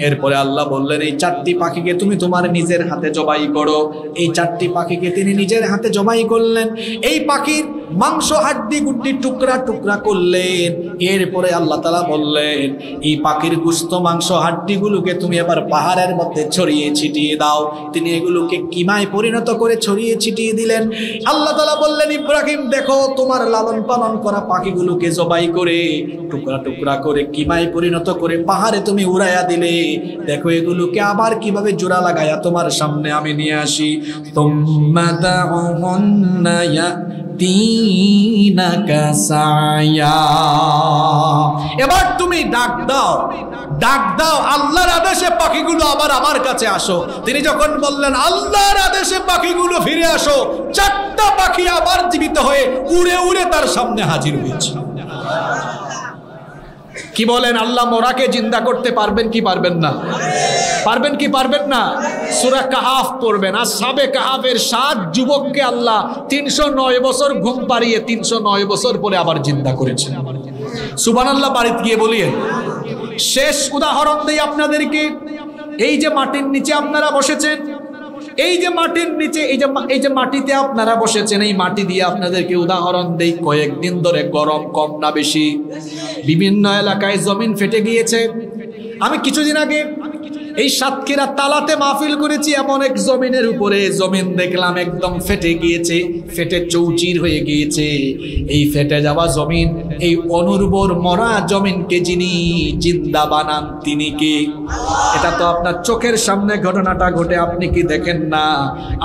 এরপরে আল্লাহ বললেন, এই 4টি পাখিকে তুমি তোমার নিজের হাতে জবাই করো। এই 4টি পাখিকে তিনি নিজের হাতে জবাই করলেন। এই পাখির মাংস হাড্ডি গুড্ডি টুকরা টুকরা করলেন। এরপরে আল্লাহ তাআলা বললেন, এই পাখির গোশত মাংস হাড্ডি গুলোকে তুমি এবার পাহাড়ের মধ্যে ছড়িয়ে ছিটিয়ে দাও। তিনি এগুলোকে কিমায় পরিণত করে ছড়িয়ে ছিটিয়ে দিলেন। আল্লাহ তাআলা বললেন, ইব্রাহিম দেখো, তোমার লালন পালন করা পাখিগুলোকে জবাই করে টুকরা টুকরা করে কিমায় পরিণত করে পাহাড়ে তুমি উড়াইয়া দিলে। দেখো এগুলোকে আবার কিভাবে জোড়া লাগায়া তোমার সামনে আমি নিয়ে আসি। তুম্মা দাউহুন্না ইয়াতিনাকা সায়া, এবার তুমি ডাক দাও, ডাক দাও, আল্লাহর আদেশে পাখিগুলো আবার আমার কাছে আসো। তিনি যখন বললেন আল্লাহর আদেশে পাখিগুলো ফিরে আসো, 4টা পাখি আবার জীবিত হয়ে উড়ে উড়ে তার সামনে হাজির হয়েছে। কি বলেন, আল্লাহ মরাকে জিন্দা করতে পারবেন কি পারবেন না? পারবেন কি পারবেন না? সূরা কাহাফ পড়বেন। আসহাবে কাহাফের 7 যুবককে আল্লাহ 309 বছর ঘুম পাড়িয়ে 309 বছর পরে আবার জিন্দা করেছেন। সুবহানাল্লাহ, বাড়িতে গিয়ে বলিয়ে। শেষ উদাহরণ দেই আপনাদেরকে। এই যে মাটির নিচে আপনারা বসেছেন, এই যে মাটির নিচে, এই যে মাটিতে আপনারা বসেছেন, এই মাটি দিয়ে আপনাদেরকে উদাহরণ দেই। কয়েকদিন ধরে গরম কম না বেশি? বিভিন্ন এলাকায় জমিন ফেটে গিয়েছে। আমি কিছুদিন আগে এই সাতক্ষীরা তালাতে মাহফিল করেছি। এমন এক জমিনের উপরে জমিন দেখলাম একদম ফেটে গিয়েছে, ফেটে চৌচির হয়ে গিয়েছে। এই ফেটে যাওয়া জমিন, এই অনুর্বর মরা জমিনকে যিনি জিন্দা বানান তিনি কে? এটা তো আপনার চোখের সামনে ঘটনাটা ঘটে, আপনি কি দেখেন না?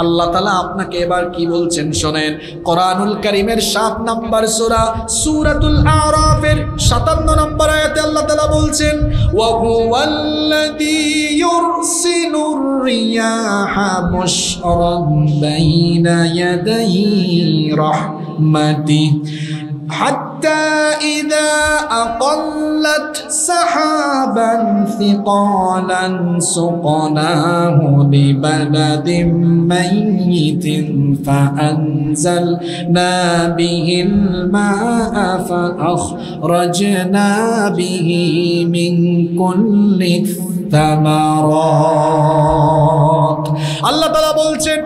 আল্লাহ তাআলা আপনাকে এবার কি বলছেন শোনেন। কোরআনুল কারীমের 7 নম্বর সূরা সূরাতুল আরাফের 57 নম্বর আয়াতে আল্লাহ তাআলা বলছেন, ওয়া হুয়াল্লাযী ইউরসিলুর রিয়াহা বুশরান বাইনা ইয়াদাই রাহমাতিহি হাত্তা ইযা আকাল্লাত সাহাবান সিকালান সুকনাহু লিবালাদিন মাইয়িতিন ফাআনজালনা বিহিল মাআ ফাআখরাজনা বিহি মিন কুল্লি থামারাত। আল্লাহ তাআলা বলছেন,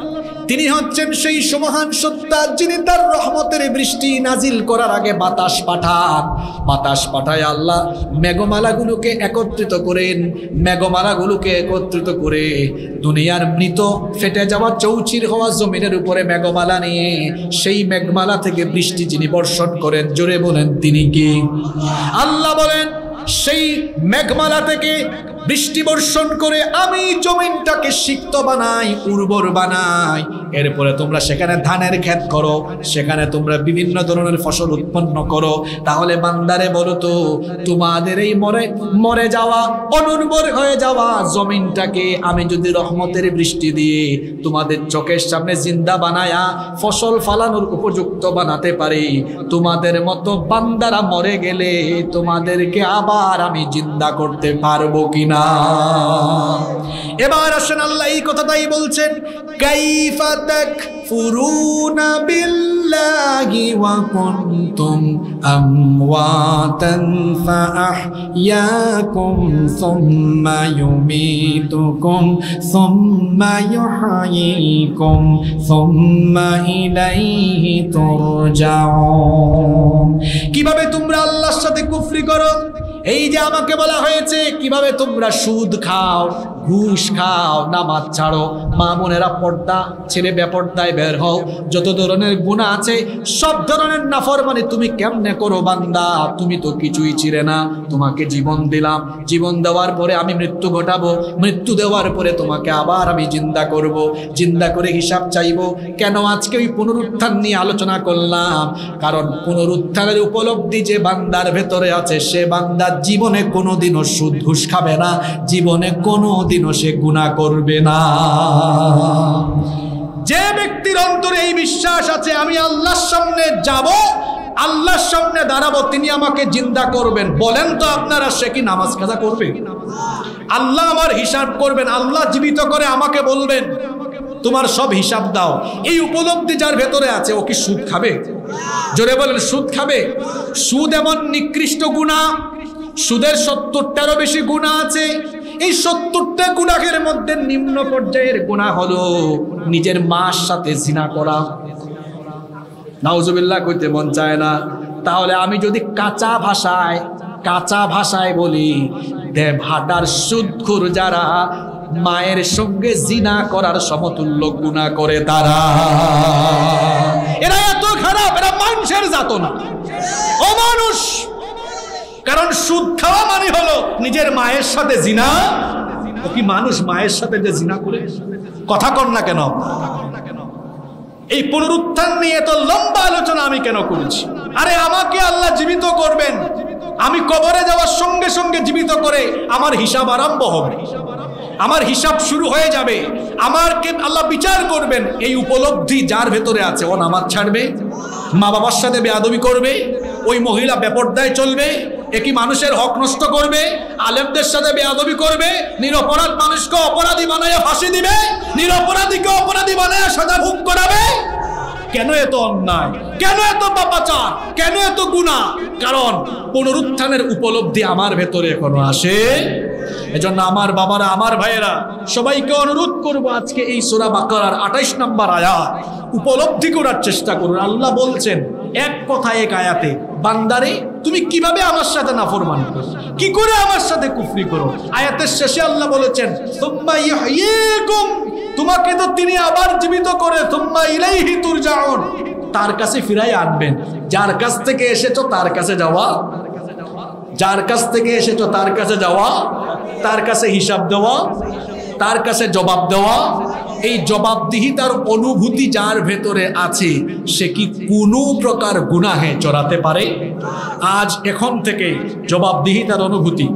তিনি হচ্ছেন সেই সুমহান সত্তা যিনি তার রহমতের বৃষ্টি নাজিল করার আগে বাতাস পাঠান। বাতাস পাঠায় আল্লাহ মেঘমালাগুলোকে একত্রিত করেন। মেঘমালাগুলোকে একত্রিত করে দুনিয়ার মৃত ফেটে যাওয়া চৌচির হওয়া জমিনের উপরে মেঘমালা নিয়ে সেই মেঘমালা থেকে বৃষ্টি যিনি বর্ষণ করেন, জোরে বলেন তিনি কি? আল্লাহ বলেন, সেই মেঘমালা থেকে বৃষ্টি বর্ষণ করে আমি জমিনটাকে সিক্ত বানাই, উর্বর বানাই। এরপরে তোমরা সেখানে ধানের ক্ষেত করো, সেখানে তোমরা বিভিন্ন ধরনের ফসল উৎপন্ন করো। তাহলে বান্দারে বলো তো, তোমাদের এই মরে যাওয়া, অনুর্বর হয়ে যাওয়া জমিনটাকে আমি যদি রহমতের বৃষ্টি দিয়ে তোমাদের চোখের সামনে জিন্দা বানায়া ফসল ফলানোর উপযুক্ত বানাতে পারি, তোমাদের মতো বান্দারা মরে গেলে তোমাদেরকে আবার আমি জিন্দা করতে পারবো কিনা? এবার আসেন, আল্লাহ এই কথাটাই বলছেন, কাইফা তাকফুরুনা বিল্লাহি ওয়া কুনতুম আমওয়াতান ফাআহইয়াকুম সুম্মা ইউমীতুকুম সুম্মা ইউহয়ীকুম সুম্মা ইলাইহি তুরজাউন। কিভাবে তোমরা আল্লাহর সাথে কুফরি করো? এই যে আমাকে বলা হয়েছে কিভাবে তোমরা সুদ খাও, ঘুষ খাও, নামাজ ছাড়ো, মা বোনেরা পর্দা ছেড়ে বেপর্দায় বের হও, যত ধরনের গুনাহ আছে সব ধরনের নাফরমানি তুমি কেমনে করো বান্দা? তুমি তো কিছুই ছিলে না, তোমাকে জীবন দিলাম, জীবন দেওয়ার পরে আমি মৃত্যু ঘটাবো, মৃত্যু দেওয়ার পরে তোমাকে আবার আমি জিন্দা করব, জিন্দা করে হিসাব চাইবো। কেন আজকে ওই পুনরুত্থান নিয়ে আলোচনা করলাম? কারণ পুনরুত্থানের উপলব্ধি যে বান্দার ভেতরে আছে সে বান্দা জীবনে কোনোদিনও সুদ ঘুষ খাবে না, জীবনে কোনোদিনও সে গুনাহ করবে না। যে ব্যক্তির অন্তরে এই বিশ্বাস আছে আমি আল্লাহর সামনে যাব, আল্লাহর সামনে দাঁড়াবো, তিনি আমাকে জিন্দা করবেন, বলেন তো আপনারা সে কি নামাজ কাজা করবে? আল্লাহ আমার হিসাব করবেন, আল্লাহ জীবিত করে আমাকে বলবেন তোমার সব হিসাব দাও। এই উপলব্ধি যার ভেতরে আছে ও কি সুদ খাবে? জোরে বলেন, সুদ খাবে? সুদ এমন নিকৃষ্ট গুনাহ, সুদের ৭০টারও বেশি গুনাহ আছে। এই ৭০টা গুনাহের মধ্যে নিম্ন পর্যায়ের গুনাহ হলো নিজের মার সাথে জিনা করা। নাউজুবিল্লাহ কইতে মন চায় না, তাহলে আমি যদি কাঁচা ভাষায় বলি, ভাটার সুদখোর যারা মায়ের সঙ্গে জিনা করার সমতুল্য গুনাহ করে তারা, এরা এত খারাপ, এরা মানুষের জাত না, অমানুষ। কারণ সুদ খাওয়া মানে হলো নিজের মায়ের সাথে জিনা। ও কি মানুষ মায়ের সাথে যে জিনা করে? কথা কর না কেন? এই পুনরুত্থান নিয়ে এত লম্বা আলোচনা আমি কেন করেছি? আরে আমাকে আল্লাহ জীবিত করবেন, আমি কবরে যাওয়ার সঙ্গে সঙ্গে জীবিত করে আমার হিসাব আরম্ভ হবে, আমার হিসাব শুরু হয়ে যাবে, আমাকে আল্লাহ বিচার করবেন। এই উপলব্ধি যার ভেতরে আছে ও নামাজ ছাড়বে, মা বাবার সাথে বেয়াদবি করবে, ওই মহিলা বেপর্দায় চলবে, একই মানুষের হক নষ্ট করবে, আলেমদের সাথে বেয়াদবি করবে, নিরপরাধ মানুষকে অপরাধী বানায় ফাঁসি দিবে, নিরপরাধীকে অপরাধী বানায় সাজা ভোগ করাবে। কেন এত অন্যায়? কেন এত পাপাচার? কেন এত গুনাহ? কারণ পুনরুত্থানের উপলব্ধি আমার ভেতরে এখনো আসে। এজন্য আমার বাবারা, আমার ভাইয়েরা, সবাইকে অনুরোধ করব আজকে এই সূরা বাকারার ২৮ নম্বর আয়াত উপলব্ধি করার চেষ্টা করুন। আল্লাহ বলছেন এক কথা এক আয়াতে, বান্দারে তুমি কিভাবে আমার সাথে নাফরমানি করো, কি করে আমার সাথে কুফরি করো। আয়াতের শেষে আল্লাহ বলেছেন সুম্মা ইহয়ীকুম, তোমাকে তো তিনি আবার জীবিত করে সুম্মা ইলাইহি তুরজাউন, তার কাছে ফিরাই আনবেন। যার কাছ থেকে এসেছো তার কাছে যাওয়া, যার কাছ থেকে এসেছো তার কাছে যাওয়া, তার কাছে হিসাব দেওয়া, তার কাছে জবাব দেওয়া। এই জবাবদিহিতার অনুভূতি যার ভেতরে আছে সে কি কোনো প্রকার গুনাহে জড়াতে পারে? আজ এখন থেকে জবাবদিহিতার অনুভূতি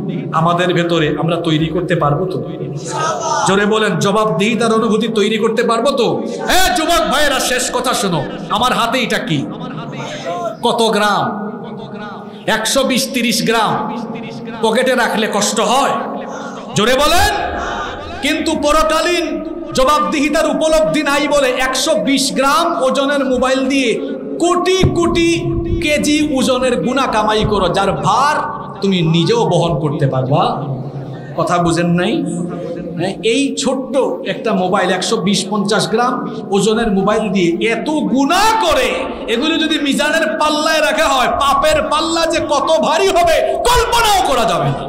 আমাদের ভেতরে আমরা তৈরি করতে পারবো তো? জোরে বলেন, জবাবদিহিতার অনুভূতি তৈরি করতে পারবো তো? হ্যাঁ যুবক ভাইয়েরা, শেষ কথা শোনো, আমার হাতে এটা কি? কত গ্রাম? ১২০-৩০ গ্রাম পকেটে রাখলে কষ্ট হয়? জোরে বলেন। কিন্তু পরকালীন জবাবদিহিতার উপলব্ধি নাই বলে ১২০ গ্রাম ওজনের মোবাইল দিয়ে কোটি কোটি কেজি ওজনের গুনাহ কামাই করো, যার ভার তুমি নিজেও বহন করতে পারবা। কথা বুঝেন নাই? এই ছোট্ট একটা মোবাইল ১২০-৫০ গ্রাম ওজনের মোবাইল দিয়ে এত গুনাহ করে, এগুলো যদি মিজানের পাল্লায় রাখা হয় পাপের পাল্লা যে কত ভারী হবে কল্পনাও করা যাবে না।